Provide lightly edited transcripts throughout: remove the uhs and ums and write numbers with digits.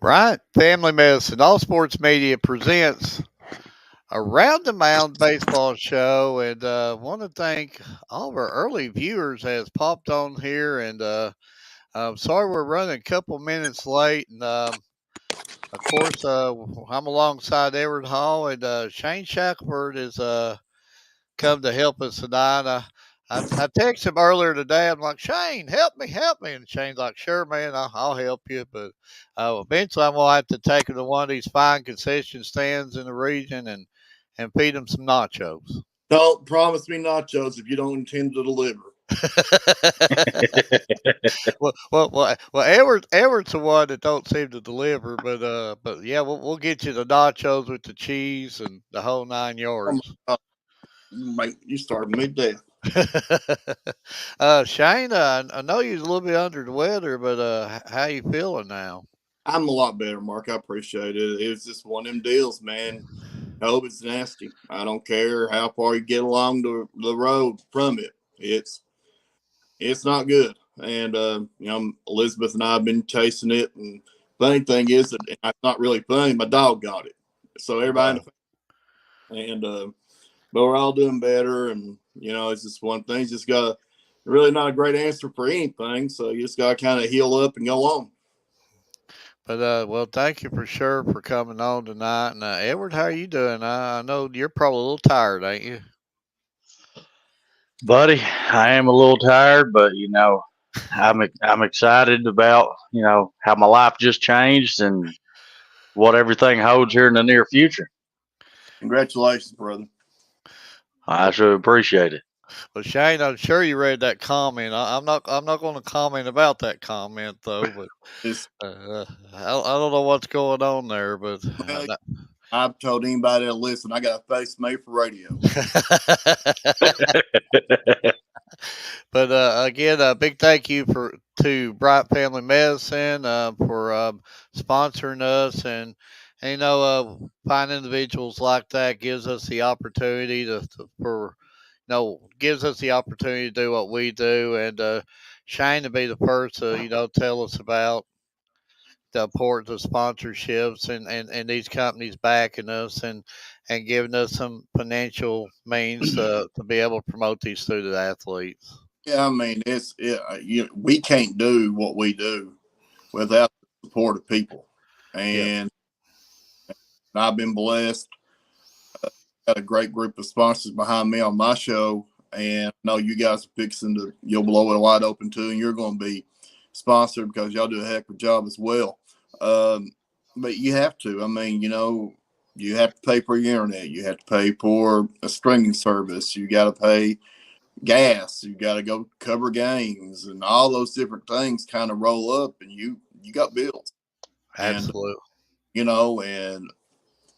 Right. Family Medicine, All Sports Media presents Around the Mound Baseball Show. And want to thank all of our early viewers that has popped on here. And I'm sorry we're running a couple minutes late. And of course, I'm alongside Edward Hall, and Shane Shackelford has come to help us tonight. I texted him earlier today. I'm like, Shane, help me, help me. And Shane's like, sure, man, I'll help you. But eventually I'm going to have to take him to one of these fine concession stands in the region and feed him some nachos. Don't promise me nachos if you don't intend to deliver. Edward's the one that don't seem to deliver, but yeah, we'll get you the nachos with the cheese and the whole 9 yards. Mate, you started me to death. Shane, I know you're a little bit under the weather, but how you feeling now? I'm a lot better, Mark. I appreciate it. It was just one of them deals, man. I hope it's nasty. I don't care how far you get along the road from it. It's not good. And Elizabeth and I have been chasing it. And funny thing is that it's not really funny. My dog got it, so everybody. And but we're all doing better. And it's just one thing. Just got really not a great answer for anything. So you just got to kind of heal up and go on. But well, thank you for sure for coming on tonight. And Edward, how are you doing? I know you're probably a little tired, ain't you? Buddy, I am a little tired, but I'm excited about how my life just changed and what everything holds here in the near future. Congratulations, brother. I sure appreciate it. Well, Shane, I'm sure you read that comment. I'm not going to comment about that comment though. But I don't know what's going on there. But I've told anybody to listen. I got a face made for radio. But again, a big thank you to Bright Family Medicine for sponsoring us, and finding individuals like that gives us the opportunity gives us the opportunity to do what we do, and Shane to be the first to tell us about the importance of sponsorships and these companies backing us and giving us some financial means to be able to promote these student athletes. Yeah, I mean, we can't do what we do without the support of people, and I've been blessed. Got a great group of sponsors behind me on my show, and I know you guys are fixing you'll blow it wide open too, and you're going to be sponsored because y'all do a heck of a job as well. But you have to. I mean, you have to pay for your internet. You have to pay for a streaming service. You got to pay gas. You got to go cover games, and all those different things kind of roll up, and you got bills. Absolutely. And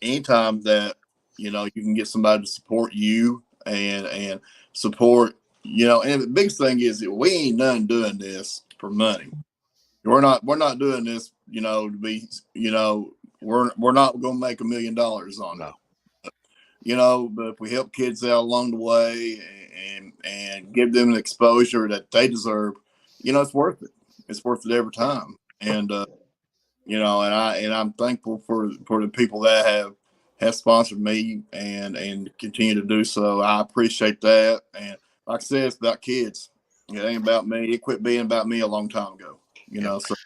anytime that you can get somebody to support you and support, and the biggest thing is that we ain't none doing this for money. We're not doing this, to be, we're not going to make $1 million on it. But if we help kids out along the way and give them an exposure that they deserve, it's worth it. It's worth it every time. And, and I'm thankful for the people that have sponsored me and continue to do so. I appreciate that. And like I said, it's about kids. It ain't about me. It quit being about me a long time ago. So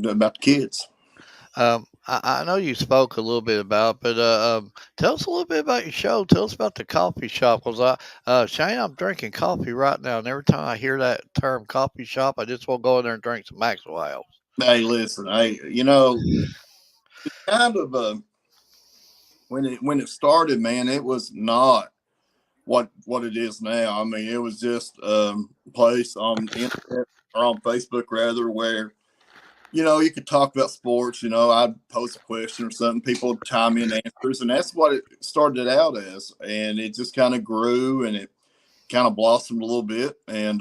about the kids. I know you spoke a little bit about, but tell us a little bit about your show. Tell us about the coffee shop. Cause Shane, I'm drinking coffee right now, and every time I hear that term coffee shop, I just want to go in there and drink some Maxwell. Hey, listen, kind of when it started, man, it was not what it is now. I mean, it was just a place on the internet or on Facebook rather, where you could talk about sports. I'd post a question or something, people would chime in answers, and that's what it started out as. And it just kind of grew, and it kind of blossomed a little bit. And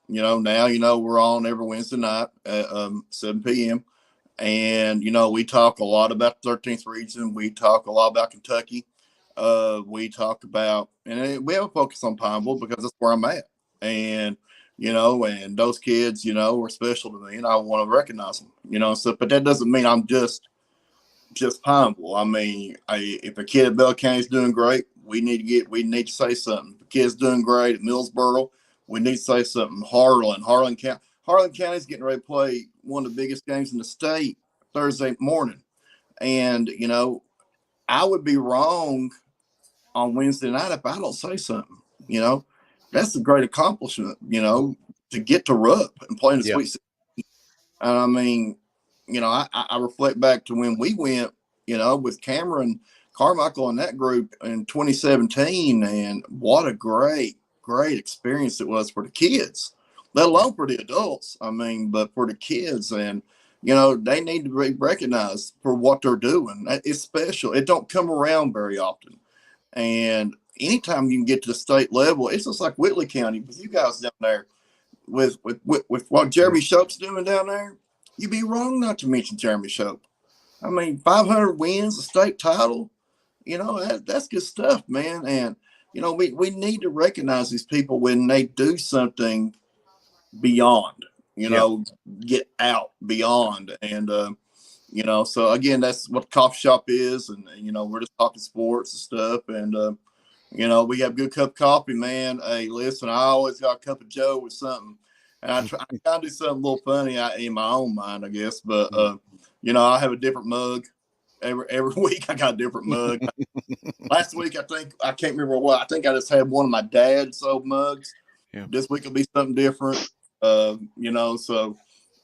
now we're on every Wednesday night at 7 p.m. And we talk a lot about the 13th region. We talk a lot about Kentucky. We talk about, and we have a focus on Pineville because that's where I'm at. And and those kids, are special to me, and I want to recognize them. So, but that doesn't mean I'm just Pineville. I mean, if a kid at Bell County is doing great, we need to say something. If a kid's doing great at Millsboro, we need to say something. Harlan County is getting ready to play one of the biggest games in the state Thursday morning, and I would be wrong on Wednesday night if I don't say something. That's a great accomplishment. To get to Rupp and play in the Yeah. Sweet 16. I mean, I reflect back to when we went, with Cameron Carmichael and that group in 2017, and what a great experience it was for the kids, let alone for the adults. I mean, but for the kids, and they need to be recognized for what they're doing. It's special. It don't come around very often. And anytime you can get to the state level, it's just like Whitley County with you guys down there with what Jeremy Shope's doing down there. You'd be wrong not to mention Jeremy Shope. I mean, 500 wins, a state title. That's good stuff, man. And we need to recognize these people when they do something beyond. Get out beyond. And so again, that's what the coffee shop is, and we're just talking sports and stuff. And we have a good cup of coffee, man. Hey, listen, I always got a cup of Joe with something, and I try to do something a little funny in my own mind, I guess. But I have a different mug every week. I got a different mug. Last week, I can't remember what. I think I just had one of my dad's old mugs. Yeah. This week will be something different. So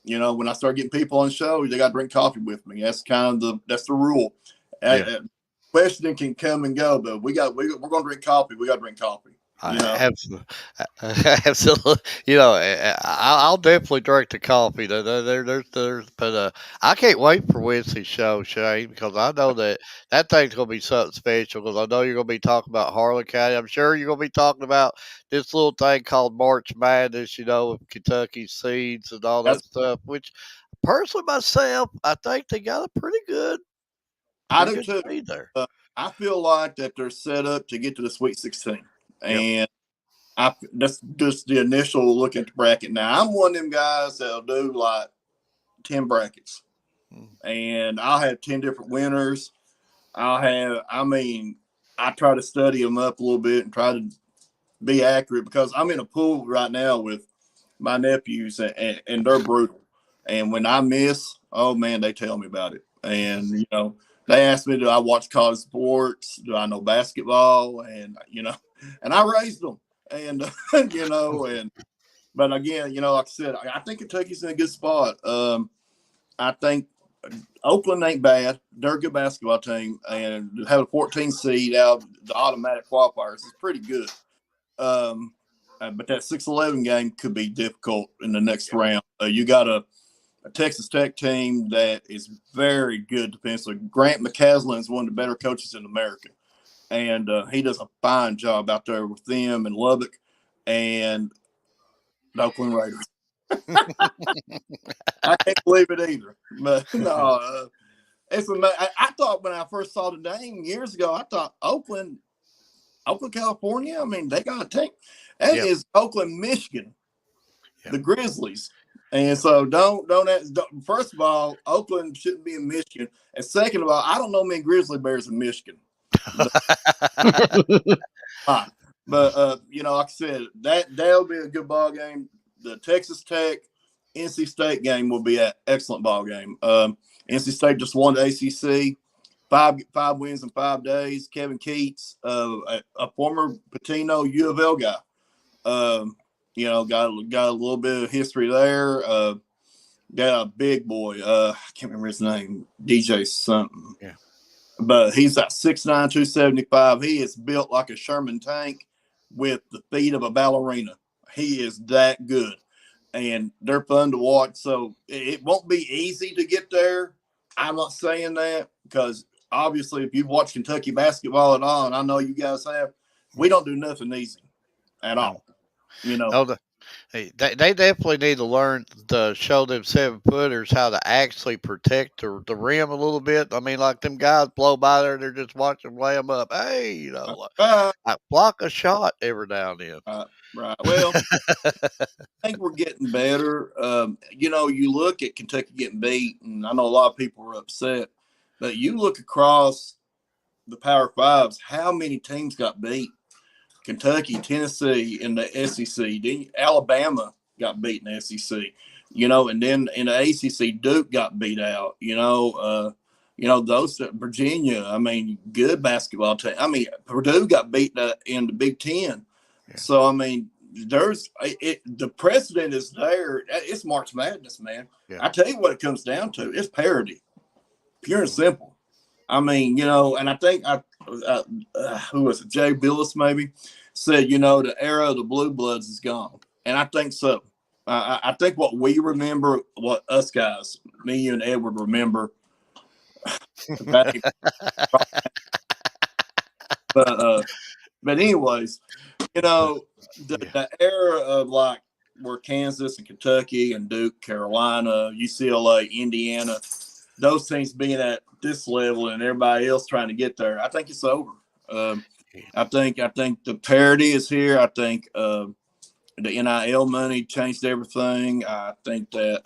when I start getting people on the show, they got to drink coffee with me. That's kind of that's the rule. Yeah. Questioning can come and go, but we're going to drink coffee. We got to drink coffee. Absolutely, absolutely. I'll definitely drink the coffee. But I can't wait for Wednesday's show, Shane, because I know that thing's gonna be something special. Because I know you're gonna be talking about Harlan County. I'm sure you're gonna be talking about this little thing called March Madness. With Kentucky seeds and all that stuff. Which, personally, myself, I think they got a pretty good. I do good too. seed there. I feel like that they're set up to get to the Sweet 16, and that's just the initial look at the bracket. Now, I'm one of them guys that'll do like 10 brackets, and I'll have 10 different winners. I try to study them up a little bit and try to be accurate, because I'm in a pool right now with my nephews, and they're brutal. And when I miss, oh man, they tell me about it. And they ask me, do I watch college sports? Do I know basketball? And and I raised them. And but again, like I said, I think Kentucky's in a good spot. I think Oakland ain't bad. They're a good basketball team, and to have a 14 seed out of the automatic qualifiers is pretty good. But that 6-11 game could be difficult in the next round. You got a Texas Tech team that is very good defensively. Grant McCaslin is one of the better coaches in America, and he does a fine job out there with them and Lubbock and the Oakland Raiders. I can't believe it either. But no, it's amazing. I thought when I first saw the name years ago, I thought Oakland, California. I mean, they got a team. That is Oakland, Michigan, the Grizzlies. And so don't first of all, Oakland shouldn't be in Michigan. And second of all, I don't know many Grizzly Bears in Michigan. But like I said, that'll be a good ball game. The Texas Tech NC State game will be an excellent ball game. NC State just won the ACC. Five wins in 5 days. Kevin Keats, a former Patino U of L guy, got a little bit of history there. Got a big boy. I can't remember his name. DJ something. Yeah. But he's at 6'9", 275. He is built like a Sherman tank with the feet of a ballerina. He is that good. And they're fun to watch. So it won't be easy to get there. I'm not saying that because obviously if you've watched Kentucky basketball at all, and I know you guys have, we don't do nothing easy at all. They definitely need to learn to show them 7-footers how to actually protect the rim a little bit. I mean, like them guys blow by there, they're just watching lay them up. Hey, I block a shot every now and then. Right. Well, I think we're getting better. You look at Kentucky getting beat, and I know a lot of people are upset, but you look across the Power Fives, how many teams got beat? Kentucky, Tennessee in the SEC, Alabama got beat in the SEC, and then in the ACC, Duke got beat out, those Virginia, I mean, good basketball team. I mean, Purdue got beat in the Big Ten. Yeah. So, I mean, the precedent is there. It's March Madness, man. Yeah. I tell you what it comes down to. It's parity, pure and simple. I mean, and I think who was it? Jay Billis maybe said, the era of the blue bloods is gone. And I think so. I think what we remember, what us guys, me, you, and Edward remember. But anyways, the era of like where Kansas and Kentucky and Duke, Carolina, UCLA, Indiana, those teams being at this level and everybody else trying to get there, I think it's over. I think the parity is here. I think the NIL money changed everything. I think that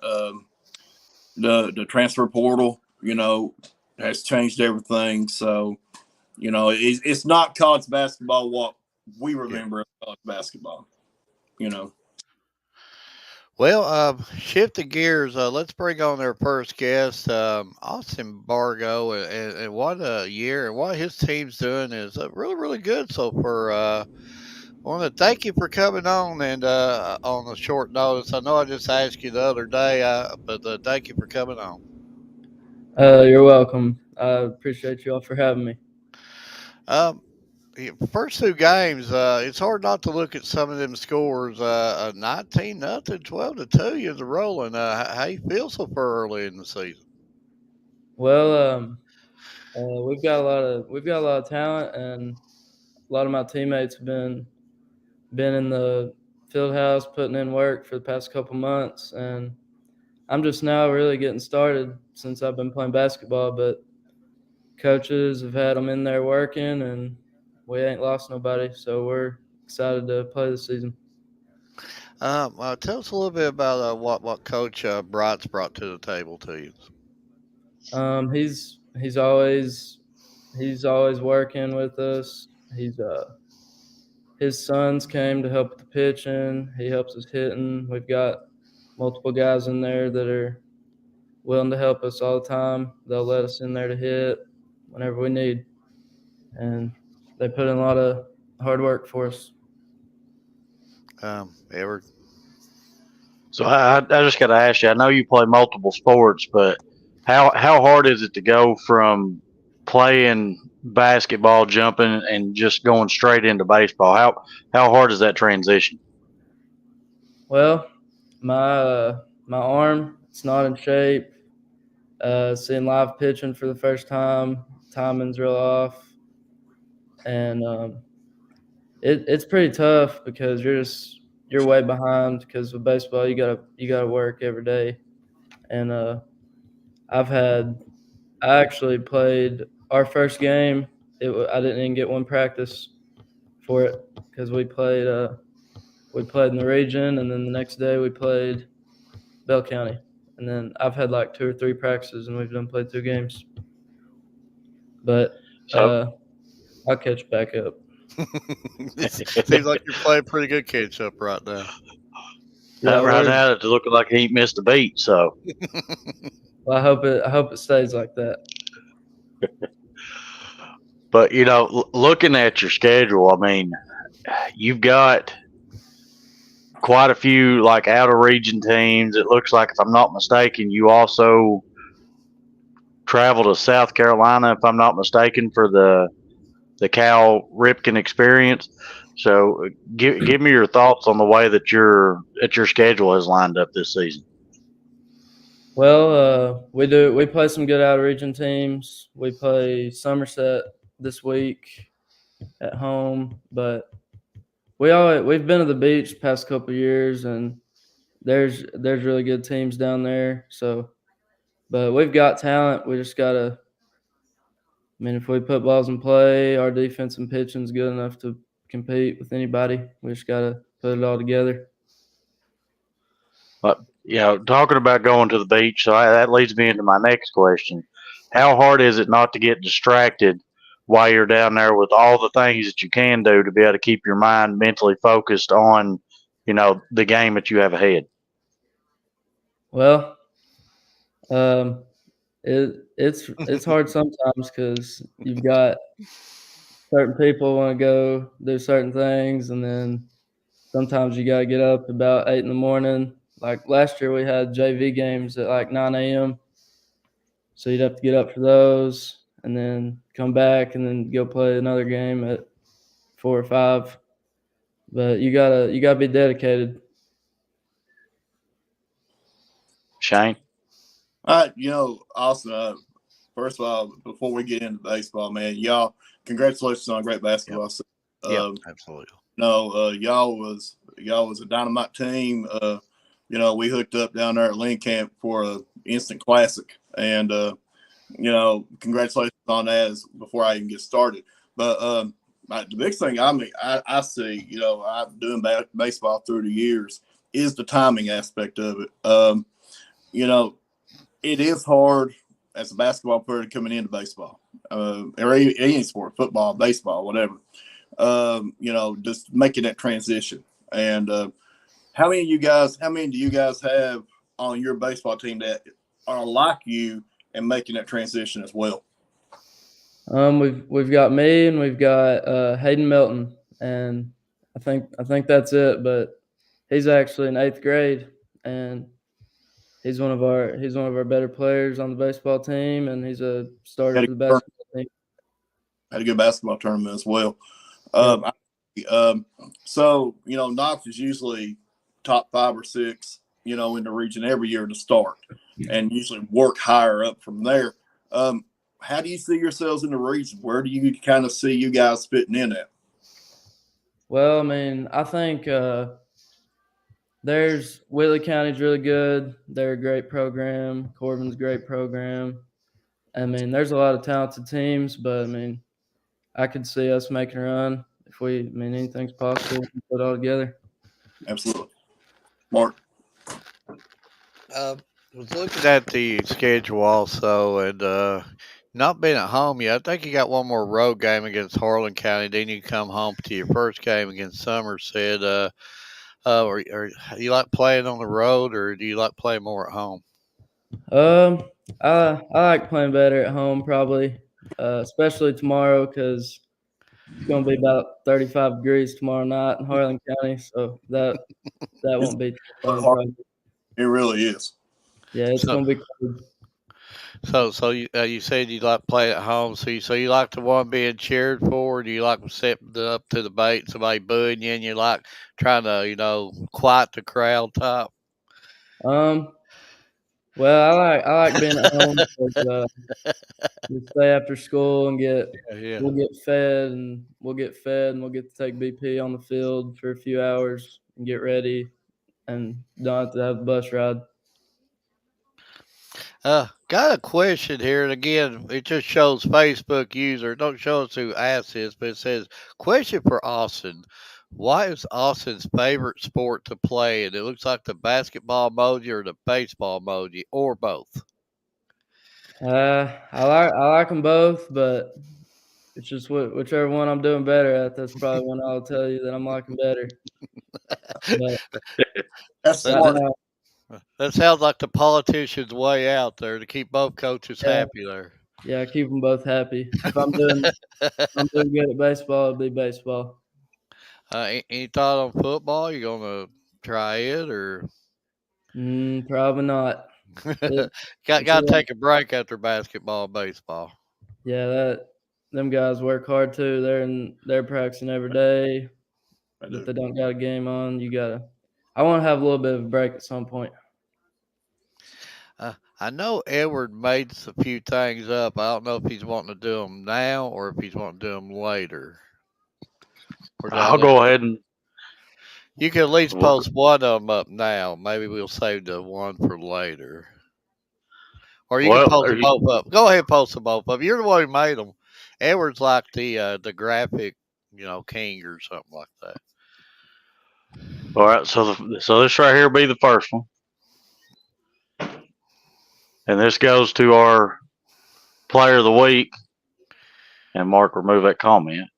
the transfer portal, has changed everything. So, it's not college basketball what we remember of college basketball, Well, shifting gears, let's bring on our first guest, Austin Bargo, and what a year and what his team's doing is really, really good so far. I want to thank you for coming on and on a short notice. I know I just asked you the other day, but thank you for coming on. You're welcome. I appreciate you all for having me. First 2 games, it's hard not to look at some of them scores. 19-0, 12-2, you're rolling. How you feel so far early in the season? Well, we've got a lot of talent, and a lot of my teammates have been in the field house putting in work for the past couple months, and I'm just now really getting started since I've been playing basketball. But coaches have had them in there working, and we ain't lost nobody, so we're excited to play this season. Tell us a little bit about what Coach Bright's brought to the table to you. He's always working with us. His sons came to help with the pitching. He helps us hitting. We've got multiple guys in there that are willing to help us all the time. They'll let us in there to hit whenever we need, and they put in a lot of hard work for us. Edward? So I just got to ask you, I know you play multiple sports, but how hard is it to go from playing basketball, jumping, and just going straight into baseball? How hard is that transition? Well, my arm, it's not in shape. Seeing live pitching for the first time, timing's real off. And it's pretty tough because you're way behind, because with baseball you gotta work every day. And I actually played our first game. I didn't even get one practice for it because we played in the region, and then the next day we played Bell County, and then I've had like 2 or 3 practices, and we've done played 2 games. But I'll catch back up. Seems like you're playing pretty good catch up right now. Right now, it's looking like he ain't missed a beat. So, Well, I hope it stays like that. But looking at your schedule, I mean, you've got quite a few like out of region teams. It looks like, if I'm not mistaken, you also travel to South Carolina, if I'm not mistaken, for the Cal Ripken experience. So give me your thoughts on the way that your schedule has lined up this season. Well, we play some good out of region teams. We play Somerset this week at home, but we've been to the beach the past couple of years, and there's really good teams down there. So, but we've got talent. We just gotta. I mean, if we put balls in play, our defense and pitching is good enough to compete with anybody. We just gotta put it all together. But talking about going to the beach, so that leads me into my next question: how hard is it not to get distracted while you're down there with all the things that you can do to be able to keep your mind mentally focused on, the game that you have ahead? Well, it's hard sometimes because you've got certain people want to go do certain things, and then sometimes you got to get up about 8 in the morning. Like last year, we had JV games at like 9 a.m. So you'd have to get up for those, and then come back, and then go play another game at 4 or 5. But you gotta be dedicated. Shane? Austin, first of all, before we get into baseball, man, y'all, congratulations on a great basketball season. Yeah, absolutely. Y'all was a dynamite team. We hooked up down there at Lynn Camp for a instant classic, and congratulations on that before I even get started. But the big thing I see, I've been doing baseball through the years, is the timing aspect of it. It is hard as a basketball player coming into baseball, or any sport, football, baseball, whatever. Just making that transition. And how many do you guys have on your baseball team that are like you and making that transition as well? We've got me, and we've got Hayden Melton, and I think that's it. But he's actually in 8th grade, and he's one of our better players on the baseball team, and he's a starter for the basketball team. Had a good basketball tournament as well. So Knox is usually top 5 or 6, in the region every year to start, and usually work higher up from there. How do you see yourselves in the region? Where do you kind of see you guys fitting in at? Well, I mean, I think there's Whitley County's really good. They're a great program. Corbin's a great program. I mean, there's a lot of talented teams, but I mean, I could see us making a run if anything's possible. We can put it all together. Absolutely. Mark? Was looking at the schedule also, and not being at home yet. I think you got one more road game against Harlan County. Then you come home to your first game against Somerset. Or you like playing on the road, or do you like playing more at home? I like playing better at home, probably, especially tomorrow, because it's going to be about 35 degrees tomorrow night in Harlan County, so that won't be too fun. Probably. It really is. Yeah, it's going to be cold. So you said you like playing at home. So you like the one being cheered for? Or do you like stepping up to the bait and somebody booing you, and you like trying to quiet the crowd top? Well, I like being at home because we stay after school and we'll get fed and we'll get to take BP on the field for a few hours and get ready, and don't have to have a bus ride. Got a question here, and again, it just shows Facebook user. Don't show us who asked this, but it says, question for Austin. What is Austin's favorite sport to play? And it looks like the basketball emoji or the baseball emoji, or both. I like them both, but it's just whichever one I'm doing better at. That's probably when I'll tell you that I'm liking better. That's smart. That sounds like the politician's way out there to keep both coaches Yeah. happy there. Yeah, keep them both happy. If I'm doing good at baseball, it'll be baseball. Any thought on football? You gonna try it or Probably not. got It's a to lot. take a break after basketball and baseball? Yeah, them guys work hard too. They're practicing every day. I If do. they don't got a game on, I want to have a little bit of a break at some point. I know Edward made a few things up. I don't know if he's wanting to do them now or if he's wanting to do them later. I'll go ahead and You can at least post one of them up now. Maybe we'll save the one for later. Or you can post them both up. Go ahead and post them both up. You're the one who made them. Edward's like the graphic, king or something like that. all right. So this right here will be the first one, and this goes to our player of the week. And Mark, remove that comment.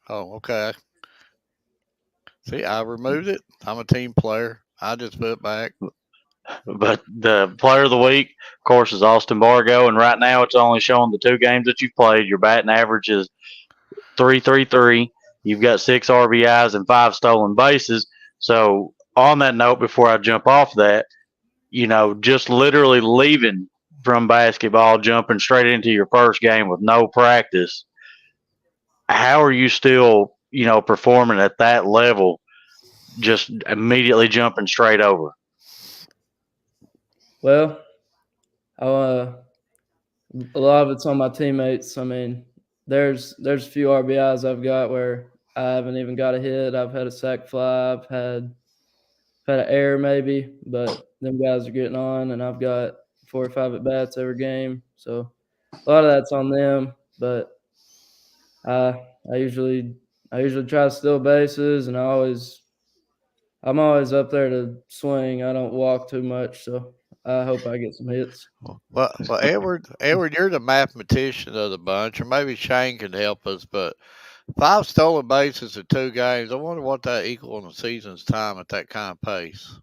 Oh, okay. See, I removed it. I'm a team player. I just put it back. But the player of the week, of course, is Austin Bargo, and right now it's only showing the 2 games that you've played. Your batting average is .333. You've got 6 RBIs and 5 stolen bases. So on that note, before I jump off that, just literally leaving from basketball, jumping straight into your first game with no practice, how are you still, performing at that level, just immediately jumping straight over? Well, a lot of it's on my teammates. I mean, there's a few RBIs I've got where I haven't even got a hit. I've had a sac fly. I've had an error maybe, but them guys are getting on, and I've got 4 or 5 at bats every game. So a lot of that's on them. But I usually try to steal bases, and I'm always up there to swing. I don't walk too much, so I hope I get some hits. Well, Edward, you're the mathematician of the bunch, or maybe Shane can help us. But 5 stolen bases in 2 games. I wonder what that equal in a season's time at that kind of pace.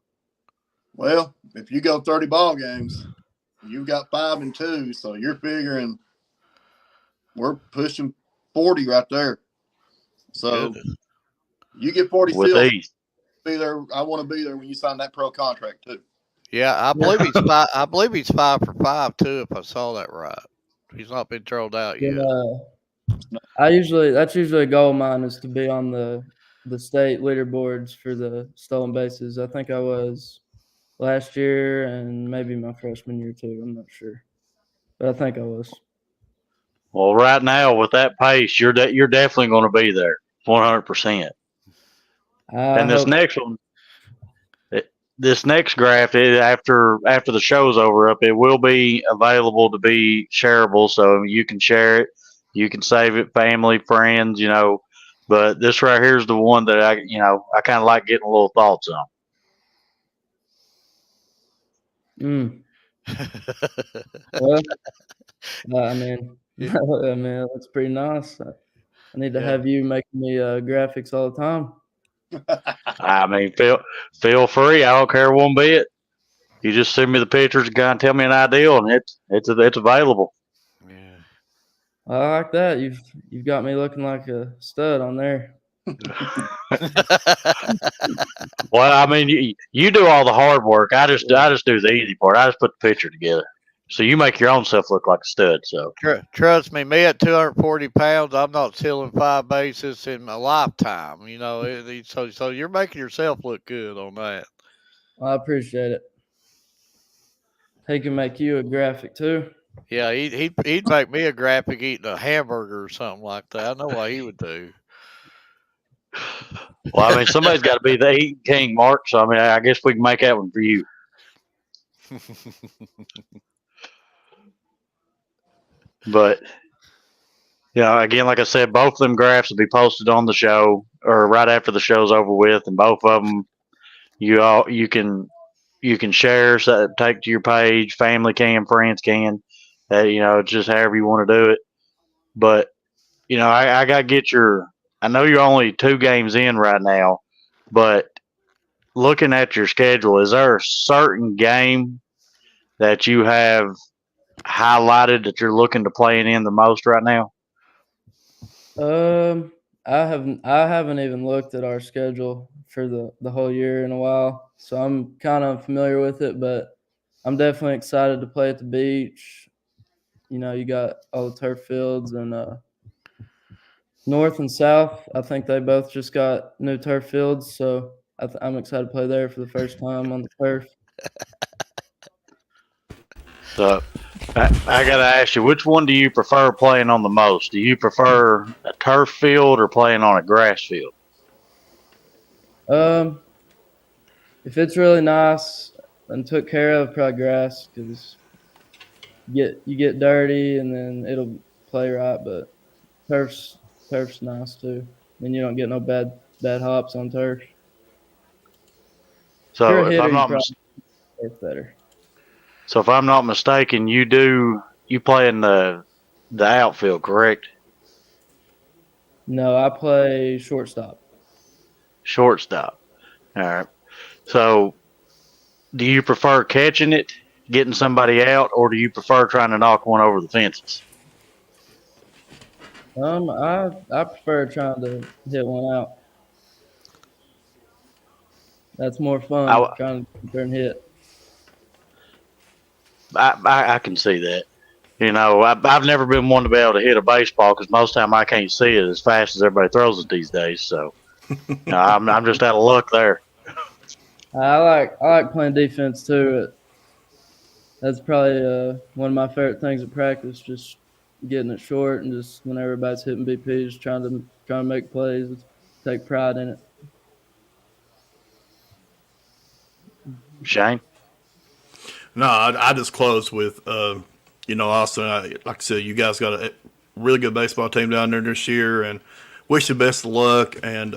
Well, if you go 30 ball games, you've got 5 and 2, so you're figuring we're pushing 40 right there. So you get 40 steals. Be there. I want to be there when you sign that pro contract too. Yeah, I believe he's 5. I believe he's 5 for 5 too. If I saw that right, he's not been thrown out yet. That's usually a goal of mine is to be on the state leaderboards for the stolen bases. I think I was last year and maybe my freshman year too. I'm not sure, but I think I was. Well, right now with that pace, you're definitely going to be there, 100%. And this next one, this next graph, after the show's over, it will be available to be shareable, so you can share it, you can save it, family, friends, But this right here is the one that I kind of like getting a little thoughts on. Well, I mean, that's pretty nice. I need to have you making me graphics all the time. I mean, feel free. I don't care one bit. You just send me the pictures and tell me an ideal, and it's available. Yeah, I like that. You've got me looking like a stud on there. Well, I mean, you do all the hard work. I just do the easy part. I just put the picture together. So you make your own self look like a stud. So trust me at 240 pounds, I'm not stealing 5 bases in my lifetime. So you're making yourself look good on that. I appreciate it. He can make you a graphic too. Yeah, he'd make me a graphic eating a hamburger or something like that. I know what he would do. Well, I mean, somebody's got to be the eating king, Mark. So I mean, I guess we can make that one for you. But again, like I said, both of them graphs will be posted on the show or right after the show's over with, and both of them you can share, take to your page, family can, friends can. It's just however you want to do it. But I got to get I know you're only 2 games in right now, but looking at your schedule, is there a certain game that you have highlighted that you're looking to play in the most right now? I haven't even looked at our schedule for the whole year in a while, so I'm kind of familiar with it. But I'm definitely excited to play at the beach. You got all the turf fields and north and south. I think they both just got new turf fields, so I'm excited to play there for the first time on the turf. So I got to ask you, which one do you prefer playing on the most? Do you prefer a turf field or playing on a grass field? Um, if it's really nice and took care of, probably grass because you get dirty and then it'll play right. But turf's nice too. Then you don't get no bad hops on turf. If you're a So if hitter, I'm you not probably turf better. so if I'm not mistaken, you play in the outfield, correct? No, I play shortstop. Shortstop. All right. So do you prefer catching it, getting somebody out, or do you prefer trying to knock one over the fences? I prefer trying to hit one out. That's more fun I, trying to get there and hit. I can see that. I've never been one to be able to hit a baseball because most of the time I can't see it as fast as everybody throws it these days. So I'm just out of luck there. I like playing defense too. That's probably one of my favorite things at practice. Just getting it short and just when everybody's hitting BP, just trying to make plays. Take pride in it. Shane? No, I just close with, Austin. Like I said, you guys got a really good baseball team down there this year, and wish you best of luck and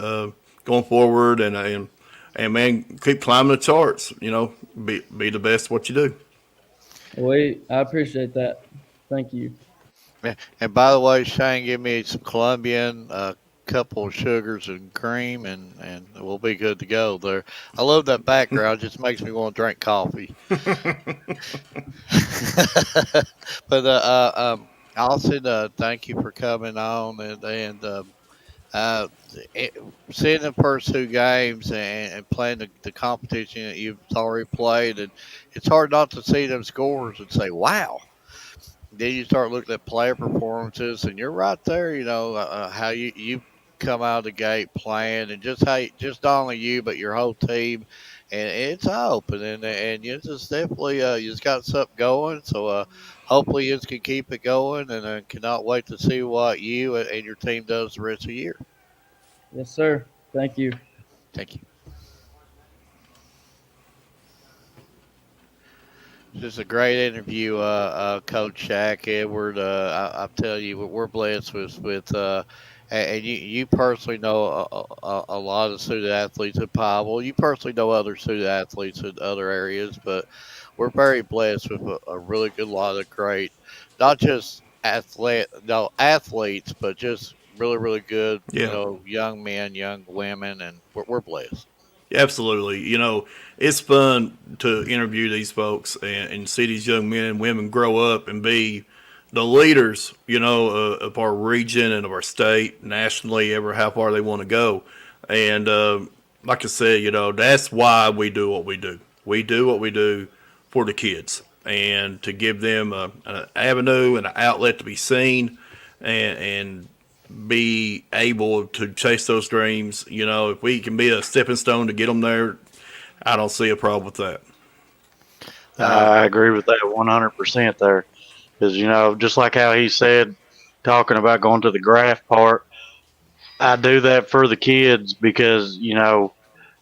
going forward, and man, keep climbing the charts. Be the best at what you do. I appreciate that. Thank you. Yeah. And by the way, Shane, give me some Colombian, a couple of sugars and cream, and we'll be good to go there. I love that background; just makes me want to drink coffee. But Austin, thank you for coming on and uh, it, seeing the first two games and playing the competition that you've already played, and it's hard not to see them scores and say, "Wow." Then you start looking at player performances, and you're right there. How you come out of the gate playing, and just not only you but your whole team, and it's eye opening, and you just definitely you just got something going. So hopefully you can keep it going, and cannot wait to see what you and your team does the rest of the year. Yes, sir. Thank you. Thank you. Just a great interview, Coach Shaq Edward. I tell you, we're blessed with and you personally know a lot of student athletes at Powell. You personally know other student athletes in other areas, but we're very blessed with a really good lot of great, not just athletes, but just really, really good, Yeah. young men, young women, and we're blessed. Absolutely. It's fun to interview these folks and see these young men and women grow up and be the leaders, of our region and of our state, nationally, ever how far they want to go. And like I said, that's why we do what we do. We do what we do for the kids and to give them an avenue and an outlet to be seen and be able to chase those dreams. If we can be a stepping stone to get them there, I don't see a problem with that. I agree with that 100% there. Because, just like how he said, talking about going to the graph part, I do that for the kids because,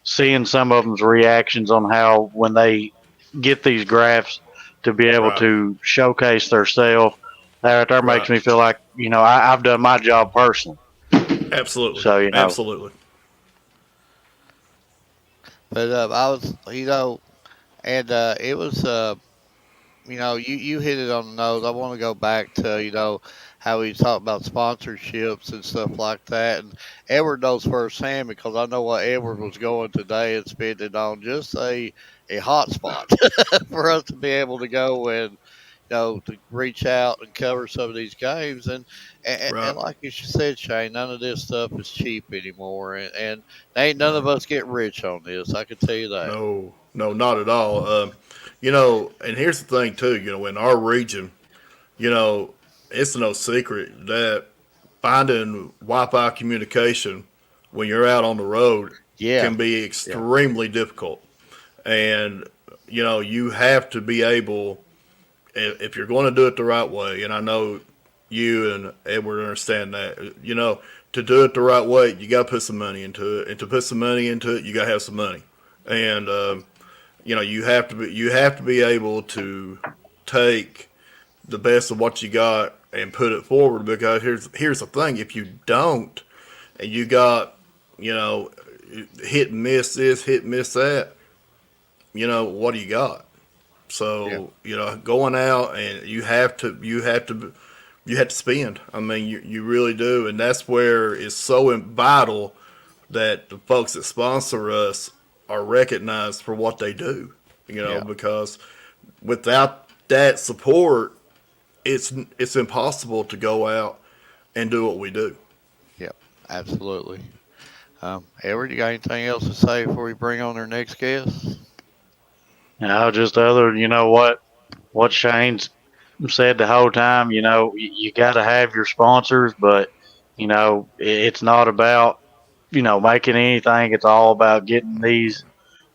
seeing some of them's reactions on how when they get these graphs to be able Right. to showcase their self, that right there makes Right. me feel like, I've done my job personally. Absolutely. So, Absolutely. But I was, and it was. you hit it on the nose. I want to go back to how we talk about sponsorships and stuff like that. And Edward knows firsthand because I know what Edward was going today and spending on just a hot spot for us to be able to go and to reach out and cover some of these games. And Right. like you said, Shane, none of this stuff is cheap anymore, and ain't none of No. us get rich on this. I can tell you that. No. No. Not at all. And here's the thing too. In our region, you know, it's no secret that finding Wi-Fi communication when you're out on the road Yeah, can be yeah, extremely difficult. And you have to be able, if you're going to do it the right way, and I know you and Edward understand that, to do it the right way, you got to put some money into it, and to put some money into it, you got to have some money, and you have to be able to take the best of what you got and put it forward. Because here's the thing: if you don't, and you got, you know, hit and miss this, hit and miss that, what do you got? yeah, So going out and you have to spend. I mean, you really do, and that's where it's so vital that the folks that sponsor us are recognized for what they do. yeah, Because without that support, it's impossible to go out and do what we do. yeah. Absolutely. Edward, you got anything else to say before we bring on our next guest? Just other, what Shane's said the whole time. You got to have your sponsors, but it's not about making anything. It's all about getting these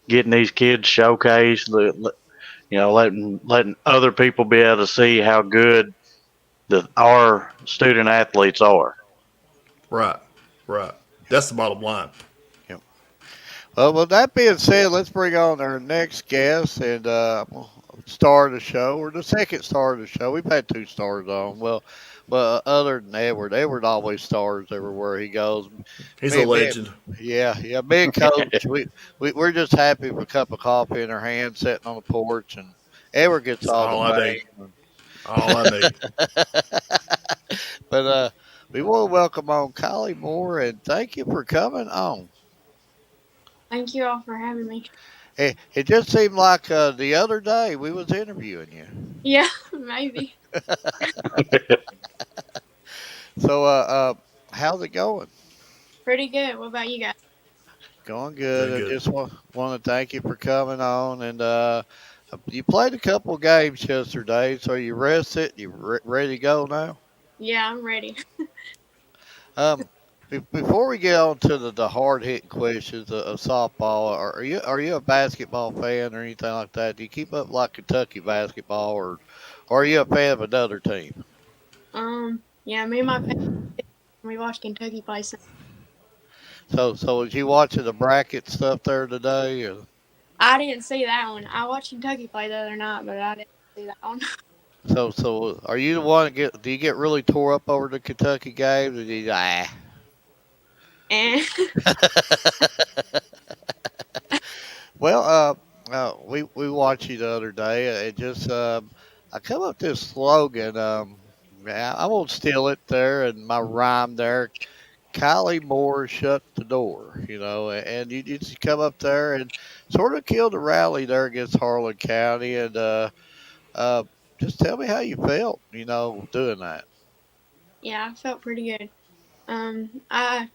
kids showcased. Letting other people be able to see how good our student athletes are. Right, right. That's the bottom line. Yep. Well, with that being said, let's bring on our next guest and star of the show, or the second star of the show. We've had two stars on. Well, other than Edward, Edward always stars everywhere he goes. He's a Me, legend. yeah. Me and Coach, we're just happy with a cup of coffee in our hand, sitting on the porch, and Edward gets It's all all I the need. All I need. fame. But we want to welcome on Kylie Moore, and thank you for coming on. Thank you all for having me. It just seemed like the other day we was interviewing you. Yeah, maybe. So, how's it going? Pretty good. What about you guys? Going Good, good. I good. just want to thank you for coming on, and you played a couple games yesterday, so you rested. You ready to go now? Yeah, I'm ready. Um, before we get on to the hard hitting questions of softball, are you a basketball fan or anything like that? Do you keep up like Kentucky basketball, or are you a fan of another team? Yeah, me and my family, we watched Kentucky play. So was you watching the bracket stuff there today? Or? I didn't see that one. I watched Kentucky play the other night, but I didn't see that one. So are you the one that do you get really tore up over the Kentucky games, or do you And Well, we watched you the other day. It just I come up with this slogan. I won't steal it there, and my rhyme there. Kylie Moore shut the door. And you just come up there and sort of killed the rally there against Harlan County, and uh, just tell me how you felt. Doing that. yeah, I felt pretty good. I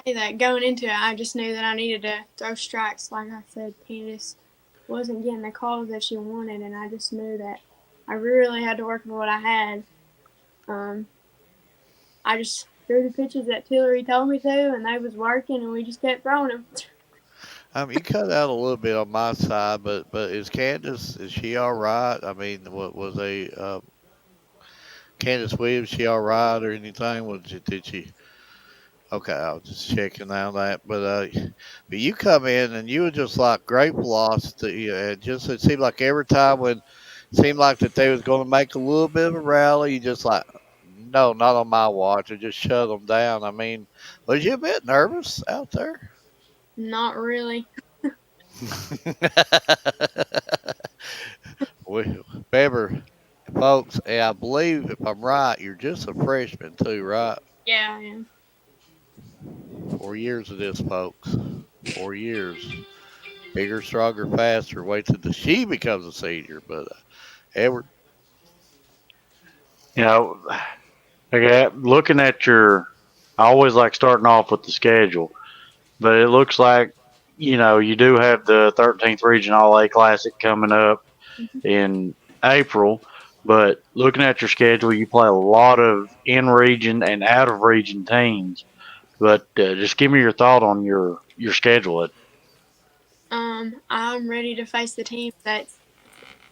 say that going into it, I just knew that I needed to throw strikes. Like I said, Candace wasn't getting the calls that she wanted, and I just knew that I really had to work for what I had. Um, I just threw the pitches that Tillery told me to, and they was working, and we just kept throwing them. You cut out a little bit on my side, but is she all right? I mean, what was Candace Williams? She all right or anything? Did she? Okay, I was just checking on that. But you come in and you were just like great velocity. And just it seemed like every time when it seemed like that they was going to make a little bit of a rally, you just like, no, not on my watch, or just shut them down. I mean, was you a bit nervous out there? Not really. Bever, folks, and I believe if I'm right, you're just a freshman too, right? Yeah, I am. 4 years of this, folks. 4 years. Bigger, stronger, faster. Wait till she becomes a senior. But Edward, You know, okay, looking at I always like starting off with the schedule, but it looks like, you do have the 13th Region All A Classic coming up in April. But looking at your schedule, you play a lot of in region and out of region teams. But just give me your thought on your schedule. I'm ready to face the team that's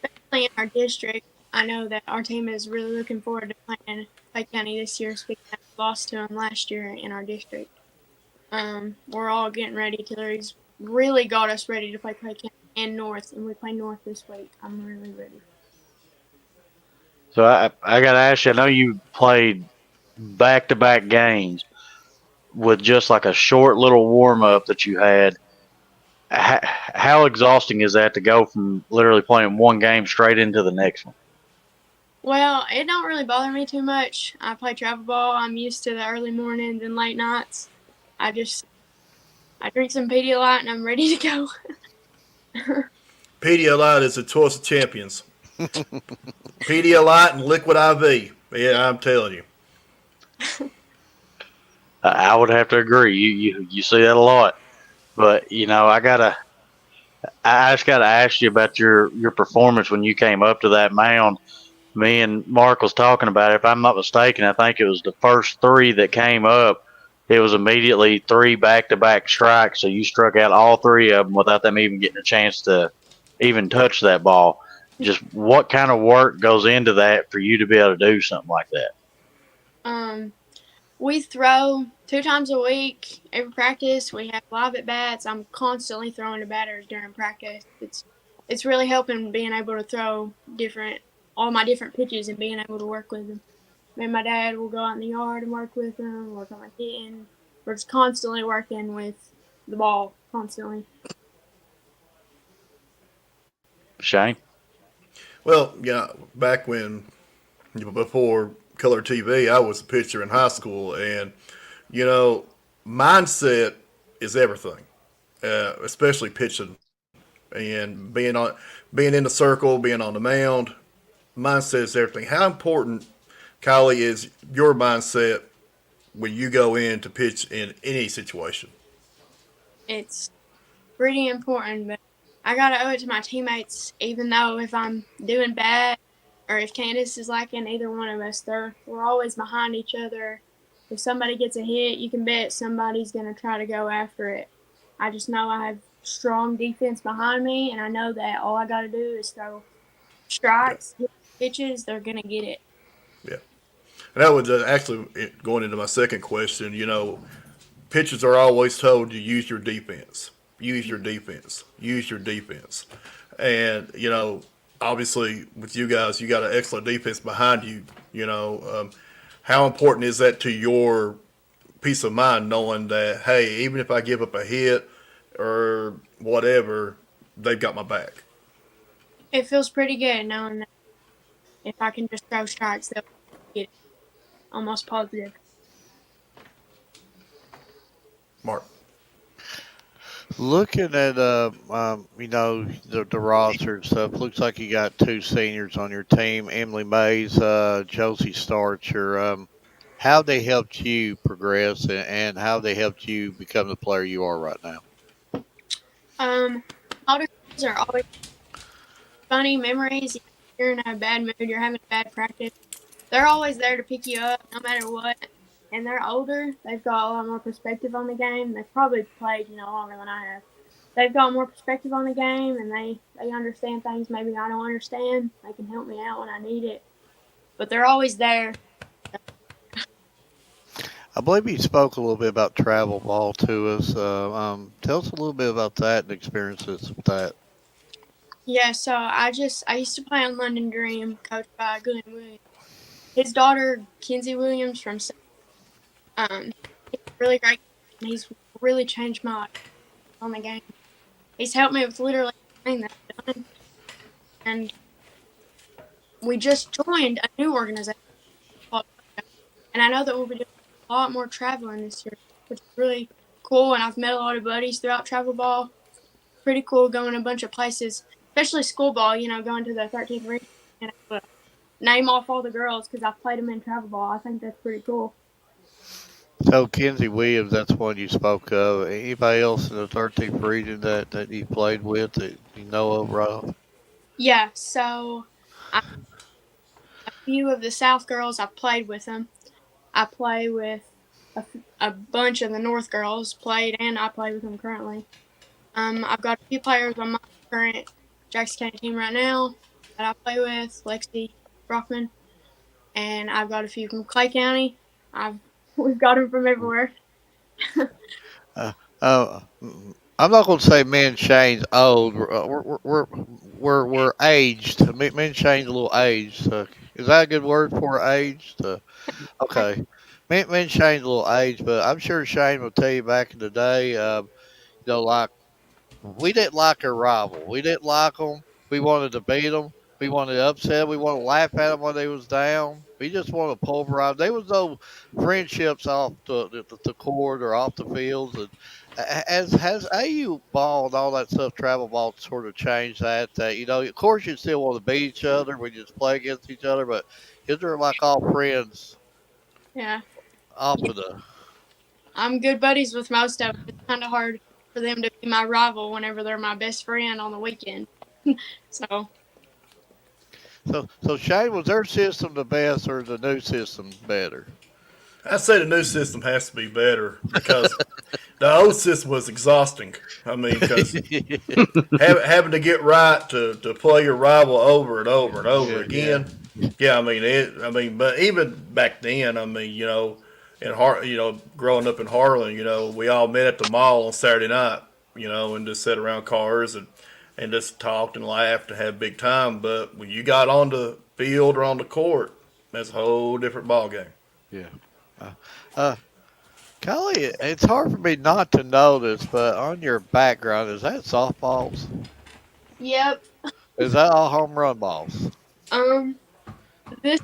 especially in our district. I know that our team is really looking forward to playing Clay County this year. Speaking of, we lost to them last year in our district. We're all getting ready. Taylor's really got us ready to play Clay County and North, and we play North this week. I'm really ready. So I got to ask you, I know you played back to back games with just like a short little warm up that you had. How exhausting is that to go from literally playing one game straight into the next one? Well, it don't really bother me too much. I play travel ball. I'm used to the early mornings and late nights. I drink some Pedialyte and I'm ready to go. Pedialyte is a choice of champions. Pedialyte and Liquid IV. Yeah, I'm telling you. I would have to agree. You see that a lot, but I just gotta ask you about your performance when you came up to that mound. Me and Mark was talking about it. If I'm not mistaken, I think it was the first three that came up. It was immediately three back-to-back strikes, so you struck out all three of them without them even getting a chance to even touch that ball. Just what kind of work goes into that for you to be able to do something like that? We throw 2 times a week every practice. We have live at bats. I'm constantly throwing to batters during practice. It's really helping being able to throw all my different pitches and being able to work with them. Me and my dad will go out in the yard and work with them, work on my hitting. We're just constantly working with the ball, constantly. Shane? Well, back before color TV, I was a pitcher in high school, and mindset is everything, especially pitching and being in the circle, being on the mound. Mindset is everything. How important, Kylie, is your mindset when you go in to pitch in any situation? It's pretty important, but I gotta owe it to my teammates. Even though if I'm doing bad or if Candace is lacking, either one of us, we're always behind each other. If somebody gets a hit, you can bet somebody's gonna try to go after it. I just know I have strong defense behind me, and I know that all I gotta do is throw strikes, hit pitches. They're gonna get it. Yeah. And that was actually going into my second question. Pitchers are always told to use your defense, use your defense, use your defense. And, obviously with you guys, you got an excellent defense behind you. How important is that to your peace of mind knowing that, hey, even if I give up a hit or whatever, they've got my back? It feels pretty good knowing that if I can just throw strikes, they'll get it. Almost positive. Mark. looking at the roster and stuff, looks like you got 2 seniors on your team, Emily Mays, Josie Starcher. How they helped you progress and how they helped you become the player you are right now? All the kids are always funny memories. You're in a bad mood, you're having a bad practice. They're always there to pick you up no matter what. And they're older. They've got a lot more perspective on the game. They've probably played, longer than I have. They've got more perspective on the game, and they understand things maybe I don't understand. They can help me out when I need it. But they're always there. I believe you spoke a little bit about travel ball to us. Tell us a little bit about that and experiences with that. Yeah, so I used to play on London Dream, coached by Glenn Williams. His daughter, Kenzie Williams, he's really great. And he's really changed my life on the game. He's helped me with literally everything that I've done. And we just joined a new organization called, and I know that we'll be doing a lot more traveling this year, which is really cool. And I've met a lot of buddies throughout travel ball. Pretty cool going a bunch of places, especially school ball. Going to the 13th region and name off all the girls because I've played them in travel ball. I think that's pretty cool. So Kenzie Williams, that's one you spoke of. Anybody else in the 13th region that you played with that you know of, Rob? Yeah, so a few of the South girls, I've played with them. I play with a bunch of the North girls, played, and I play with them currently. I've got a few players on my current Jackson County team right now that I play with, Lexi Brockman, and I've got a few from Clay County. We've got them from everywhere. I'm not going to say men Shane's old. We're aged. Men Shane's a little aged. Is that a good word for aged? Okay. Men Shane's a little aged, but I'm sure Shane will tell you back in the day. Like we didn't like our rival. We didn't like them. We wanted to beat them. We wanted to upset them. We wanted to laugh at them when they was down. We just wanted to pulverize. There was no friendships off the court or off the fields. And has AU ball and all that stuff, travel ball, sort of changed that. Of course, you still want to beat each other. We just play against each other, but is there like all friends Yeah. off of the? I'm good buddies with most of them. It's kind of hard for them to be my rival whenever they're my best friend on the weekend. So Shane, was their system the best or the new system better? I say the new system has to be better because the old system was exhausting. I mean, because having to get right to play your rival over and over and over again. Yeah, but even back then, growing up in Harlan, we all met at the mall on Saturday night, and just sat around cars and just talked and laughed and had a big time. But when you got on the field or on the court, that's a whole different ball game. Yeah. Kelly, it's hard for me not to know this, but on your background, is that softballs? yep. Is that all home run balls? This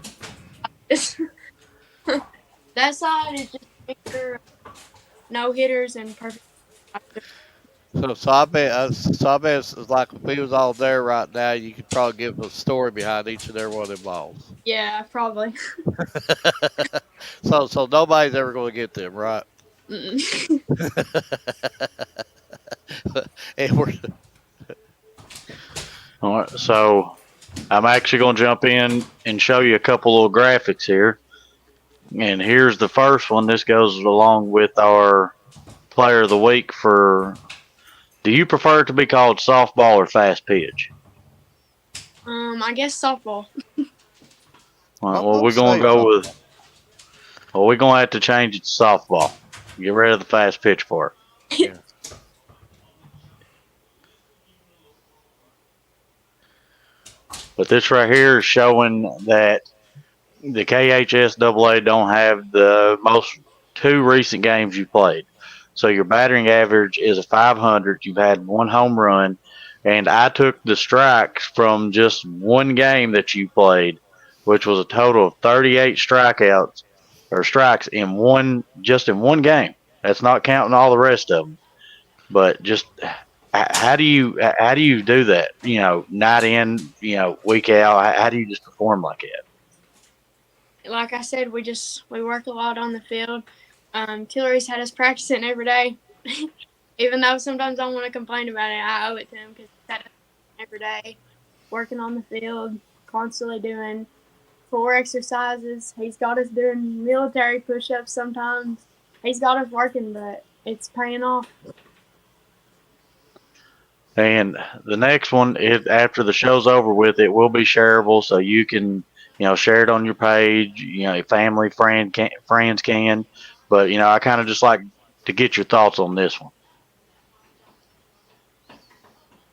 that side is just a picture of no hitters and perfect. So I bet it's like if he was all there right now, you could probably give a story behind each and every one of them balls. Yeah, probably. So nobody's ever going to get them, right? And All right, so I'm actually going to jump in and show you a couple little graphics here. And here's the first one. This goes along with our player of the week for. Do you prefer it to be called softball or fast pitch? I guess softball. Well, we're going to go with. Well, we're going to have to change it to softball. Get rid of the fast pitch part. Yeah. But this right here is showing that the KHSAA don't have the most two recent games you played. So your batting average is a 500. You've had one home run. And I took the strikes from just one game that you played, which was a total of 38 strikeouts or strikes in one game. That's not counting all the rest of them. But just how do you do that? Night in, week out. How do you just perform like that? Like I said, we work a lot on the field. Tillery's had us practicing every day. Even though sometimes I want to complain about it, I owe it to him because he's had us every day, working on the field, constantly doing core exercises. He's got us doing military push-ups sometimes. He's got us working, but it's paying off. And the next one, after the show's over with, it will be shareable, so you can, share it on your page. Your family, friends can. But I kind of just like to get your thoughts on this one.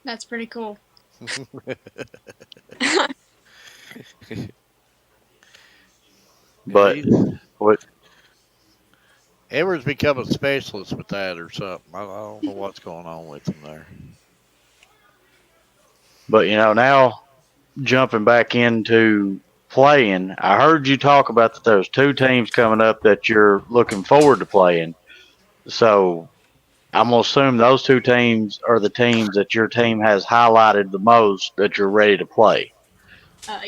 That's pretty cool. But what? Edwards become a specialist with that or something. I don't know what's going on with him there. But now jumping back into playing, I heard you talk about that there's 2 teams coming up that you're looking forward to playing. So I'm gonna assume those 2 teams are the teams that your team has highlighted the most that you're ready to play. Uh,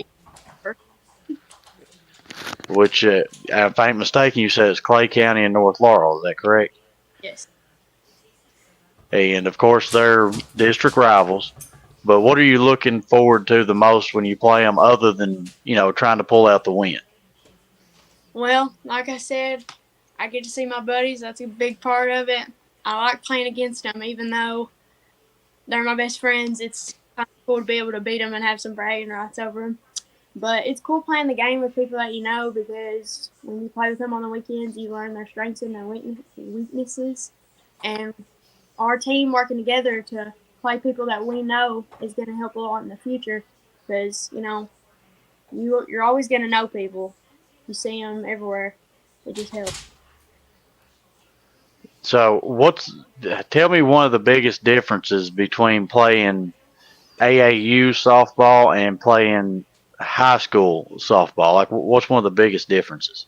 Which, if I ain't mistaken, you said it's Clay County and North Laurel. Is that correct? yes. And of course, they're district rivals. But what are you looking forward to the most when you play them, other than trying to pull out the win? Well, like I said, I get to see my buddies. That's a big part of it. I like playing against them, even though they're my best friends. It's kind of cool to be able to beat them and have some bragging rights over them. But it's cool playing the game with people that you know, because when you play with them on the weekends, you learn their strengths and their weaknesses. And our team working together to play people that we know is going to help a lot in the future, because, you're always going to know people. You see them everywhere. It just helps. So, tell me one of the biggest differences between playing AAU softball and playing high school softball. Like, what's one of the biggest differences?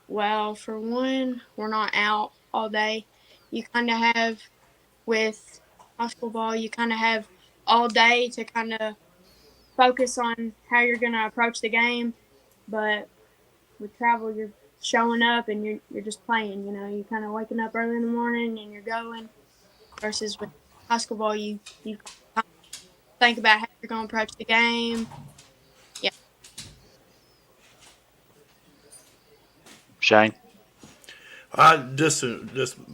Well, for one, we're not out all day. You kind of have, with high school ball, you kind of have all day to kind of focus on how you're going to approach the game. But with travel, you're showing up and you're just playing. You're kind of waking up early in the morning and you're going. Versus with high school ball, you think about how you're going to approach the game. Yeah. Shane? I just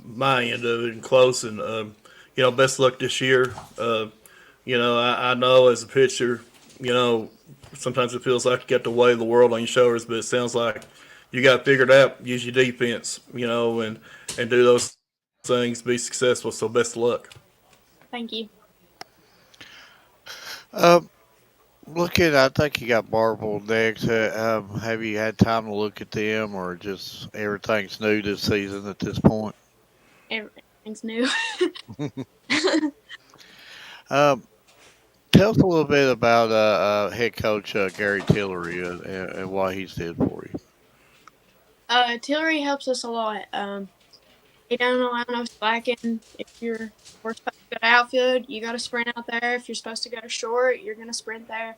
my end of it in closing. Best luck this year. I know as a pitcher, sometimes it feels like you got the weight of the world on your shoulders, but it sounds like you got figured out. Use your defense, and do those things. Be successful. So best of luck. Thank you. I think you got Marble next. Have you had time to look at them, or just everything's new this season at this point? Everything's new. Um, Tell us a little bit about head coach Gary Tillery and what he's did for you. Tillery helps us a lot. He don't allow no slacking. If we're supposed to go to outfield, you got to sprint out there. If you're supposed to go to short, you're gonna sprint there.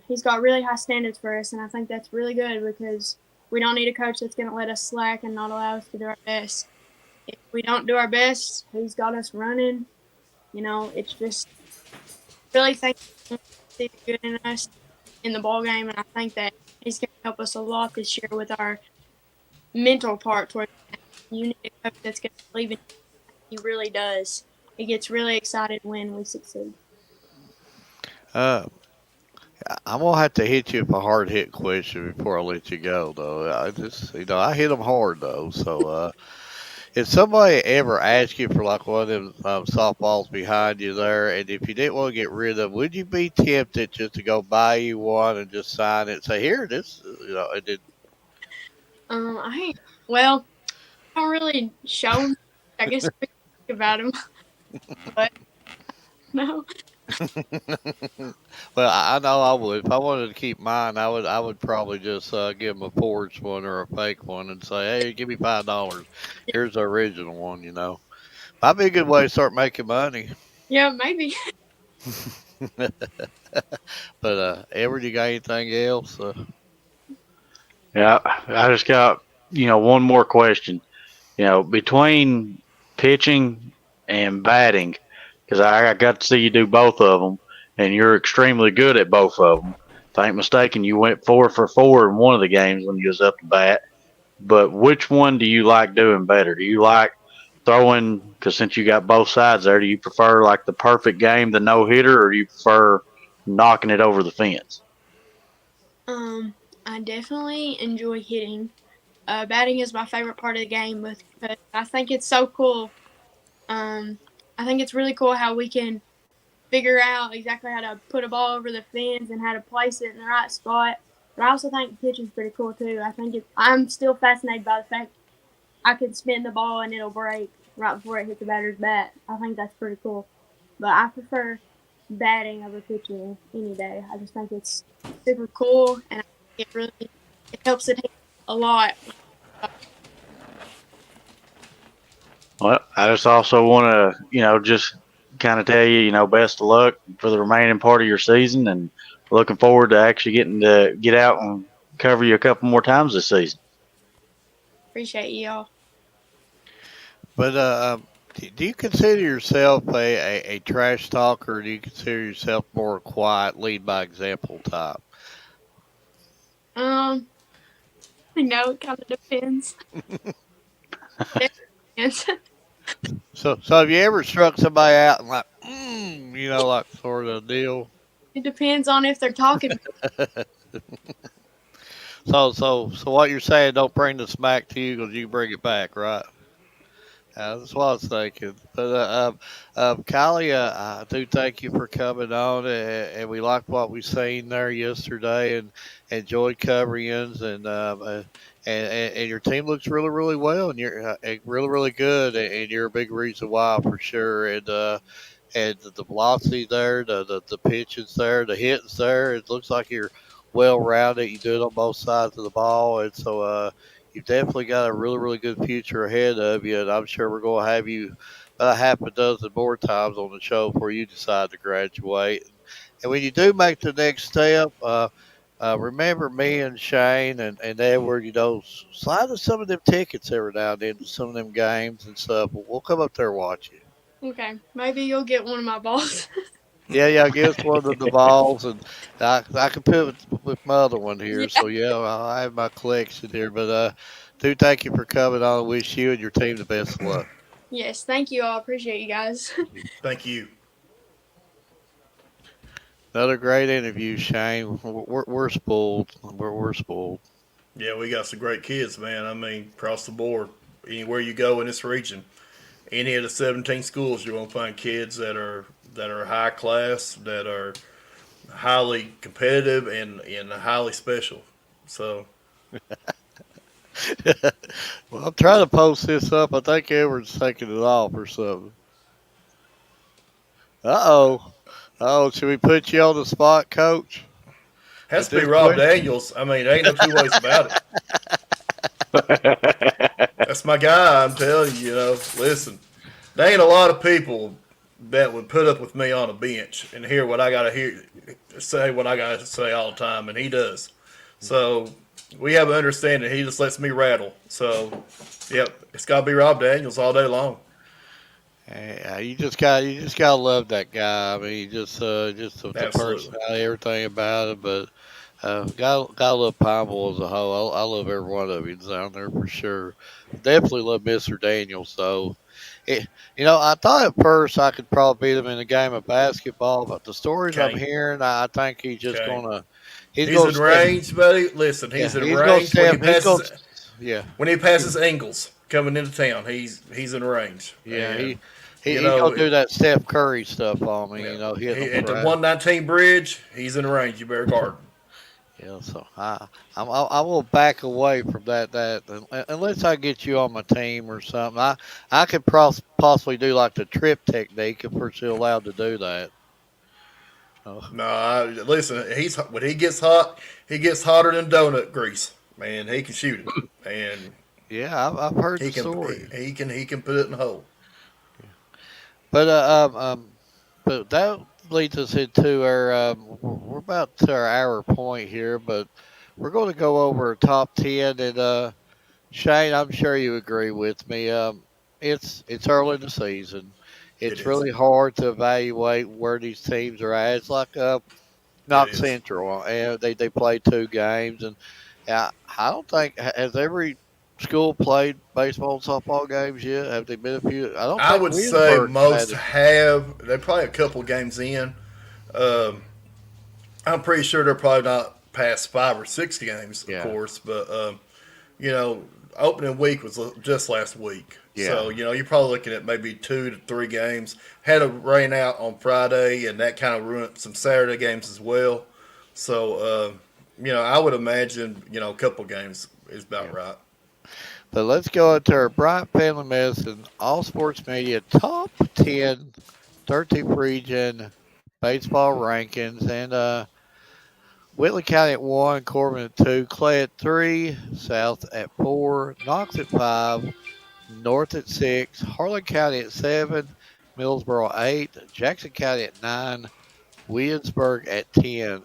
He's got really high standards for us, and I think that's really good, because we don't need a coach that's gonna let us slack and not allow us to do our best. If we don't do our best, he's got us running. It's just really think he's good in us in the ball game, and I think that he's gonna help us a lot this year with our mental part towards that. You need a coach that's going to believe in you. He really does. He gets really excited when we succeed. Uh, I'm gonna have to hit you with a hard hit question before I let you go, though. I hit them hard though. So, if somebody ever asked you for like one of them softballs behind you there, and if you didn't want to get rid of them, would you be tempted just to go buy you one and just sign it and say, "Here, this," and then I don't really show him. I guess we think about him, but no. Well, I know I would. If I wanted to keep mine, I would probably just give them a forged one or a fake one and say, "Hey, give me $5. Here's the original one." Might be a good way to start making money. Yeah, maybe. But Edward, you got anything else? Yeah, I just got one more question. Between pitching and batting, because I got to see you do both of them, and you're extremely good at both of them. If I ain't mistaken, you went 4 for 4 in one of the games when you was up to bat. But which one do you like doing better? Do you like throwing? Because since you got both sides there, do you prefer like the perfect game, the no hitter, or do you prefer knocking it over the fence? I definitely enjoy hitting. Batting is my favorite part of the game, because I think it's so cool. I think it's really cool how we can figure out exactly how to put a ball over the fence and how to place it in the right spot. But I also think pitching's pretty cool too. I'm still fascinated by the fact I can spin the ball and it'll break right before it hits the batter's bat. I think that's pretty cool. But I prefer batting over pitching any day. I just think it's super cool, and it helps the team a lot. Well, I just also want to, just kind of tell you, best of luck for the remaining part of your season, and looking forward to actually getting to get out and cover you a couple more times this season. Appreciate y'all. But do you consider yourself a trash talker, or do you consider yourself more quiet, lead by example type? I know it kind of depends. So have you ever struck somebody out and like, like sort of deal? It depends on if they're talking. So what you're saying, don't bring the smack to you because you bring it back, right? That's what I was thinking. But Kylie, I do thank you for coming on, and we liked what we seen there yesterday, and enjoyed covering yous, and your team looks really really well, and you're really really good, and you're a big reason why for sure, and the velocity there, the pitches there, the hitting's there. It looks like you're well rounded. You do it on both sides of the ball, and so you've definitely got a really really good future ahead of you. And I'm sure we're going to have you about a half a dozen more times on the show before you decide to graduate. And when you do make the next step, remember me and Shane and Edward, slide us some of them tickets every now and then to some of them games and stuff. We'll come up there and watch you. Okay, maybe you'll get one of my balls. Yeah, give us one of the balls, and I can put it with my other one here. Yeah. So I have my collection here. But do thank you for coming on. Wish you and your team the best of luck. Yes, thank you all. Appreciate you guys. Thank you. Another great interview, Shane. We're spoiled. We're spoiled. Yeah, we got some great kids, man. I mean, across the board, anywhere you go in this region, any of the 17 schools, you're gonna find kids that are high class, that are highly competitive and highly special. So Well, I'm trying to post this up. I think Edward's taking it off or something. Uh-oh. Should we put you on the spot, Coach? has At to be this Rob point? Daniels. I mean, there ain't no two ways about it. That's my guy. I'm telling you. Listen, there ain't a lot of people that would put up with me on a bench and hear what I gotta say what I gotta say all the time, and he does. So we have an understanding. He just lets me rattle. So, yep, it's gotta be Rob Daniels all day long. Yeah, you just gotta love that guy. I mean, just the Absolutely. personality, everything about it. But gotta love Pineville as a whole. I love every one of you down there for sure. Definitely love Mr. Daniels though. I thought at first I could probably beat him in a game of basketball, but the stories I'm Okay. hearing, I think he's just Okay. gonna He's gonna in step- range, buddy. Listen, he's in he's gonna range when he step. He's gonna, passes. yeah, When he passes Ingles coming into town, he's in range. yeah. And, He's you know, gonna do that Steph Curry stuff on me. yeah, Hit him at the right. 119 bridge, he's in range. You better guard him. Yeah, so I will back away from that unless I get you on my team or something. I could possibly do like the trip technique if we're still allowed to do that. So, No, listen. When he gets hot, he gets hotter than donut grease. Man, he can shoot it, and yeah, I've heard he the can story, he can put it in the hole. but but that leads us into our we're about to our hour point here, but we're going to go over top 10 and Shane, I'm sure you agree with me. It's early in the season. It It's is. really hard to evaluate where these teams are at. It's like Knox is. Central, and they play 2 games, and I don't think has every school played baseball and softball games yet. Have they been a few? I don't I think would say Williamsburg most had it. have. They're probably a couple games in. Um, I'm pretty sure they're probably not past 5 or 6 games, Yeah. of course. But opening week was just last week. Yeah. So you're probably looking at maybe 2 to 3 games. Had a rain out on Friday, and that kind of ruined some Saturday games as well. So I would imagine a couple games is about right. But let's go into our Bryant Family Medicine All Sports Media Top 10 13th Region baseball rankings, and Whitley County at 1, Corbin at 2, Clay at 3, South at 4, Knox at 5, North at 6, Harlan County at 7, Millsboro 8, Jackson County at 9, Williamsburg at 10.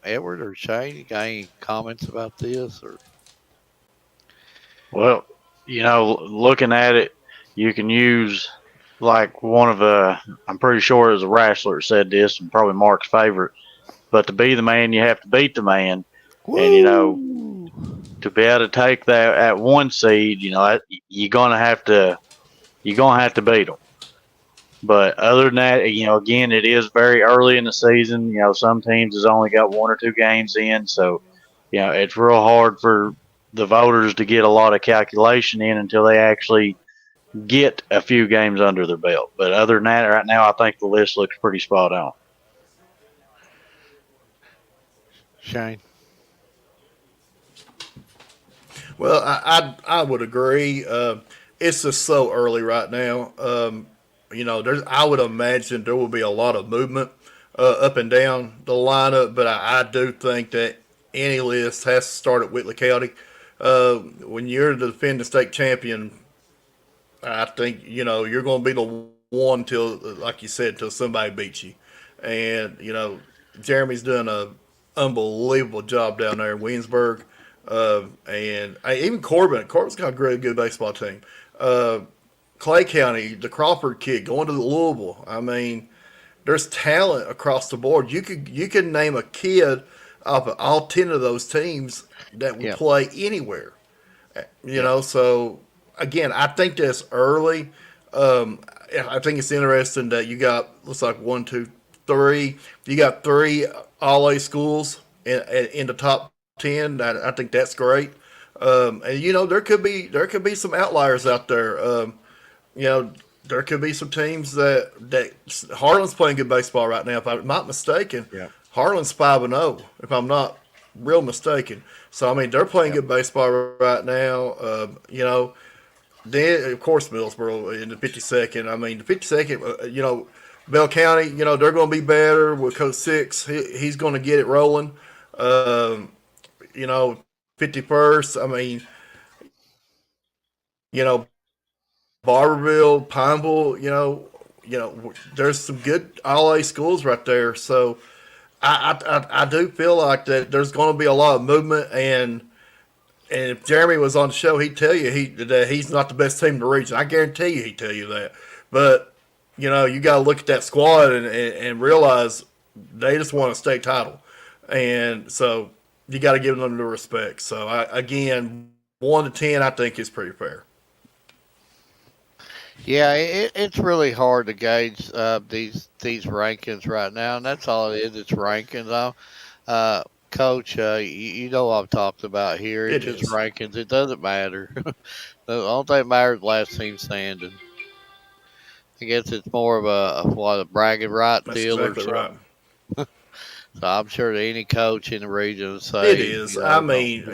Edward or Shane, you got any comments about this? Or Well, looking at it, you can use like one of the, I'm pretty sure it was a wrestler that said this, and probably Mark's favorite, but to be the man, you have to beat the man. And, to be able to take that at 1 seed, you're going to have to beat them. But other than that, again, it is very early in the season. Some teams has only got 1 or 2 games in. So, it's real hard for the voters to get a lot of calculation in until they actually get a few games under their belt. But other than that, right now, I think the list looks pretty spot on. Shane? Well, I would agree. It's just so early right now. I would imagine there will be a lot of movement up and down the lineup, but I do think that any list has to start at Whitley County. When you're the defending state champion, I think you're going to be the one till, like you said, till somebody beats you. And Jeremy's done a unbelievable job down there in Williamsburg. And even Corbin's got a great, good baseball team. Clay County, the Crawford kid going to Louisville. I mean, there's talent across the board. You could name a kid off of all 10 of those teams that would play anywhere. So again, I think that's early. I think it's interesting that you got, looks like 1, 2, 3. You got 3 all-A schools in the top 10. I think that's great. And there could be some outliers out there. There could be some teams that Harlan's playing good baseball right now. If I'm not mistaken, Harlan's 5-0. If I'm not real mistaken, so I mean they're playing good baseball right now. Then of course Millsboro in the 52nd. I mean the 52nd. Bell County. They're going to be better with Coach Six. He's going to get it rolling. 51st. I mean, Barberville, Pineville, there's some good all-A schools right there. So I do feel like that there's going to be a lot of movement. And if Jeremy was on the show, he'd tell you that he's not the best team in the region. I guarantee you he'd tell you that. But, you got to look at that squad and realize they just won a state title. And so you got to give them the respect. So, again, 1 to 10, I think is pretty fair. Yeah, it's really hard to gauge these rankings right now, and that's all it is. It's rankings. Coach, you know what I'm talking about here. It's just rankings. It doesn't matter. The only thing that matters is last team standing. I guess it's more of a bragging right deal exactly or something. Right. So I'm sure that any coach in the region would say it is. I mean,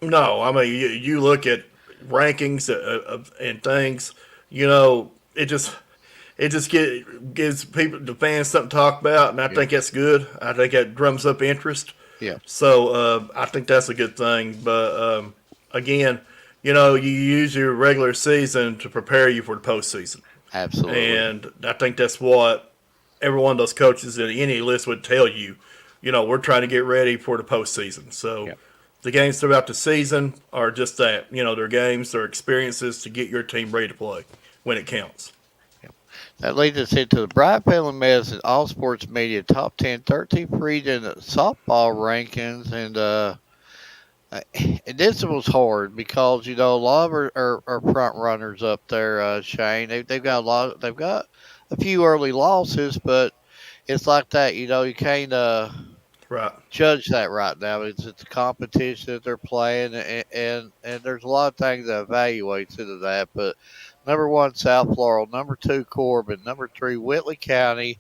No, I mean you look at rankings and things. It just gives the fans something to talk about, and I think that's good. I think that drums up interest. Yeah. So I think that's a good thing. But again, you use your regular season to prepare you for the postseason. Absolutely. And I think that's what every one of those coaches in any list would tell you. We're trying to get ready for the postseason. So. Yep. The games throughout the season are just that. They're games, they're experiences to get your team ready to play when it counts. That leads us into the Bryant Family Medicine All Sports Media Top 10 13th region softball rankings. And this was hard because, a lot of our front runners up there, Shane. They've got a few early losses, but it's like that, you can't right. judge that right now. It's a competition that they're playing, and there's a lot of things that evaluates into that. But number 1, South Laurel. Number 2, Corbin. Number 3, Whitley County.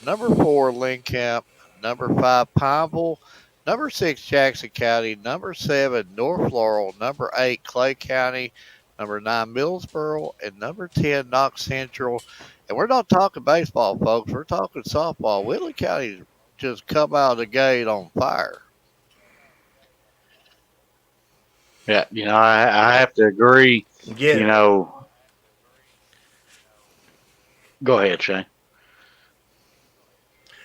Number 4, Lincoln. Number 5, Pineville. Number 6, Jackson County. Number 7, North Laurel. Number 8, Clay County. number 9 Millsboro, and number 10 Knox Central. And we're not talking baseball, folks. We're talking softball. Whitley County just come out of the gate on fire. Yeah, I have to agree. Yeah. Go ahead, Shane.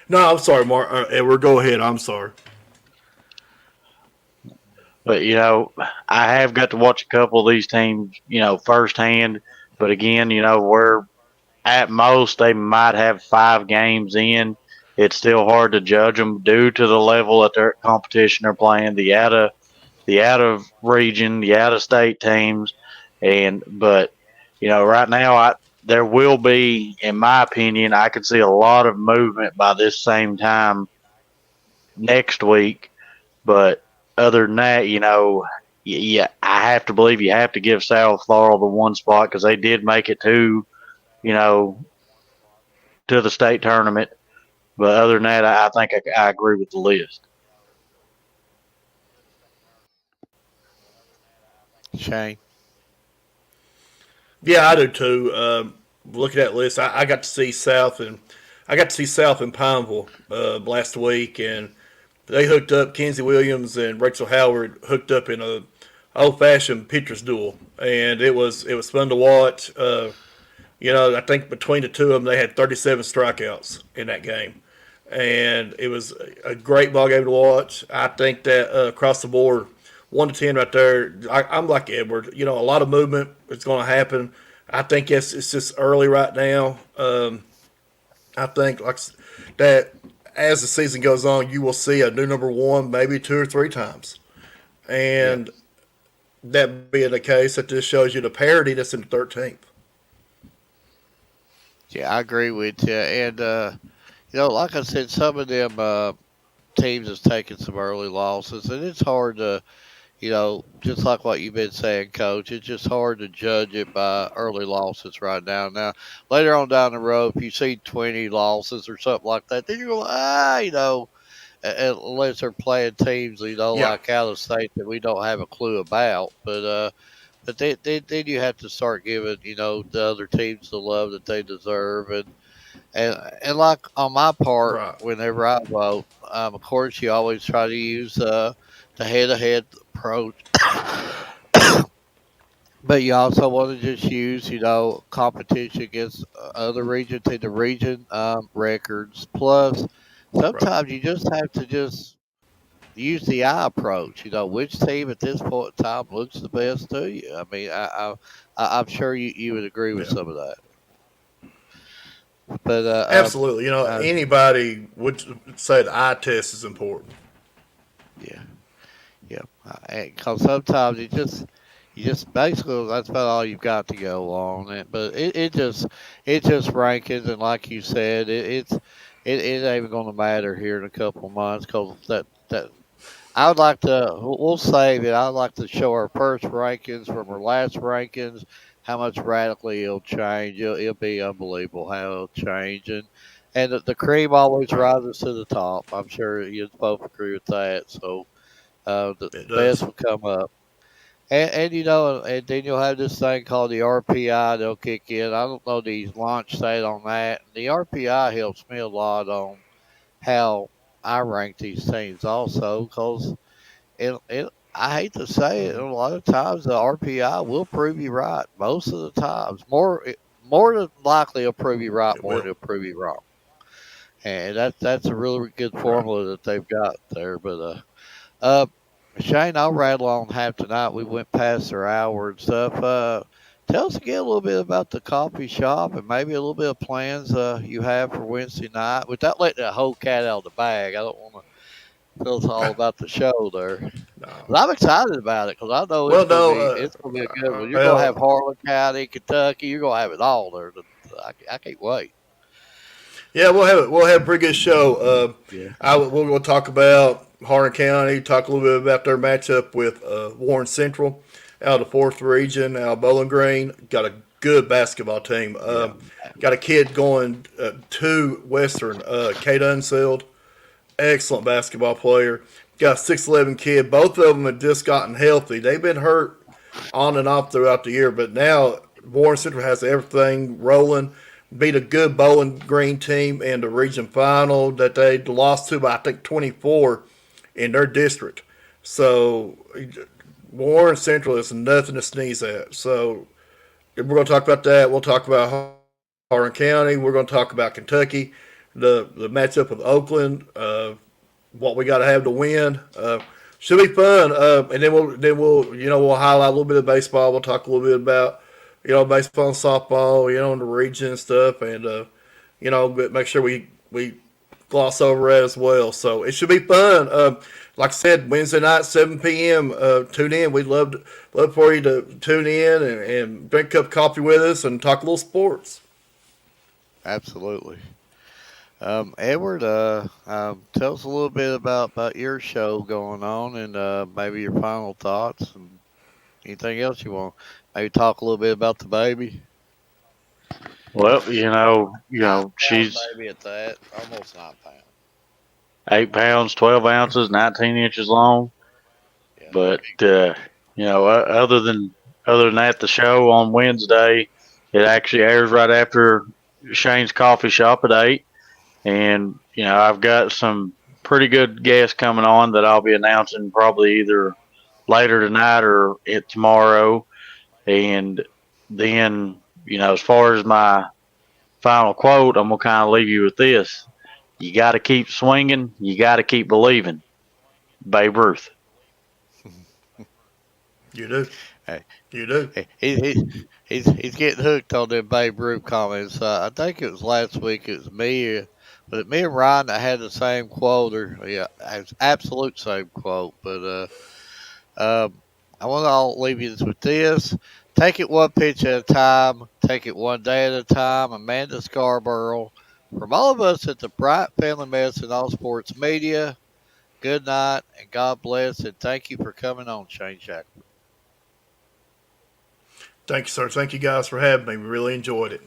No, I'm sorry, Mark. Edward, go ahead. I'm sorry. But I have got to watch a couple of these teams, firsthand. But again, where at most they might have 5 games in, it's still hard to judge them due to the level that their competition they're playing, the out of region, the out of state teams, but right now there will be, in my opinion, I could see a lot of movement by this same time next week. But other than that, yeah, I have to believe you have to give South Laurel the one spot because they did make it to the state tournament. But other than that, I think I agree with the list. Shane. Yeah, I do too. Looking at that list, I got to see South in Pineville last week, and they hooked up. Kenzie Williams and Rachel Howard hooked up in a old-fashioned pitcher's duel, and it was fun to watch. I think between the two of them, they had 37 strikeouts in that game, and it was a great ball game to watch. I think that across the board, 1 to 10 right there. I'm like Edward. A lot of movement is going to happen. I think it's just early right now. I think like that as the season goes on, you will see a new number 1 maybe 2 or 3 times, and that being the case, that just shows you the parity that's in the 13th. Yeah, I agree with you. And, like I said, some of them teams has taken some early losses, and it's hard to, just like what you've been saying, Coach, it's just hard to judge it by early losses right now. Now, later on down the road, if you see 20 losses or something like that, then you're going, unless they're playing teams, Yeah. like out of state that we don't have a clue about. But then you have to start giving, the other teams the love that they deserve. And like on my part, Right. whenever I vote, of course, you always try to use the head-to-head approach. But you also want to just use, competition against other regions in the region records. Plus, Right. sometimes you just have to just use the eye approach. Which team at this point in time looks the best to you. I mean, I'm sure you would agree with Yeah. some of that. But Absolutely. Anybody would say the eye test is important. yeah, yeah. Because sometimes you just basically that's about all you've got to go on it. But it just rankings, and like you said, it ain't even going to matter here in a couple of months because that I would like to. We'll save it. I'd like to show our first rankings from our last rankings. How much radically it'll change. It'll be unbelievable how it'll change, and the cream always Right. rises to the top. I'm sure you both agree with that. So the It best does. will come up. And then you'll have this thing called the RPI. They'll kick in. I don't know the launch date on that. The RPI helps me a lot on how I rank these teams also because I hate to say it, a lot of times the RPI will prove you right. Most of the times, more than likely, it'll prove you right It more will. than it'll prove you wrong. And that's a really good Right. formula that they've got there. But uh, Shane, I'll rattle on half tonight. We went past our hour and stuff. Tell us again a little bit about the coffee shop and maybe a little bit of plans you have for Wednesday night. Without letting the whole cat out of the bag, I don't want to tell us all about the show there. No. But I'm excited about it because I know Well, no. it's gonna be a good one. You're gonna have Well, Harlan County, Kentucky. You're gonna have it all there. I can't wait. yeah, we'll have a pretty good show. Yeah. We're going to talk about Harlan County, talk a little bit about their matchup with Warren Central out of the 4th region, out of Bowling Green. Got a good basketball team. Got a kid going to Western, Kate Unseld, excellent basketball player. Got a 6'11" kid. Both of them have just gotten healthy. They've been hurt on and off throughout the year. But now Warren Central has everything rolling. Beat a good Bowling Green team in the region final that they lost to by I think 24 in their district. So Warren Central is nothing to sneeze at. So we're going to talk about that. We'll talk about Harlan County. We're going to talk about Kentucky, the matchup with Oakland, what we got to have to win. Should be fun. And then we'll we'll highlight a little bit of baseball. We'll talk a little bit about baseball and softball, in the region and stuff, and but make sure we gloss over it as well. So it should be fun. Like I said, Wednesday night, 7 p.m. Tune in. We'd love for you to tune in and drink a cup of coffee with us and talk a little sports. Absolutely. Edward, tell us a little bit about your show going on and maybe your final thoughts and anything else you want. Maybe talk a little bit about the baby. Well, she's Baby at that, almost 9 pounds. 8 pounds, 12 ounces, 19 inches long. Yeah. But other than that, the show on Wednesday, it actually airs right after Shane's Coffee Shop at 8. And I've got some pretty good guests coming on that I'll be announcing probably either later tonight or tomorrow. And then as far as my final quote, I'm gonna kind of leave you with this: you got to keep swinging, you got to keep believing. Babe Ruth. You do. Hey. You do. He's getting hooked on them Babe Ruth comments. I think it was last week. It was me and Ryan that had the same quote, absolute same quote. But I want to leave you with this: take it one pitch at a time, take it one day at a time. Amanda Scarborough, from all of us at the Bright Family Medicine All Sports Media. Good night and God bless, and thank you for coming on, Shane Shackford. Thank you, sir. Thank you guys for having me. We really enjoyed it.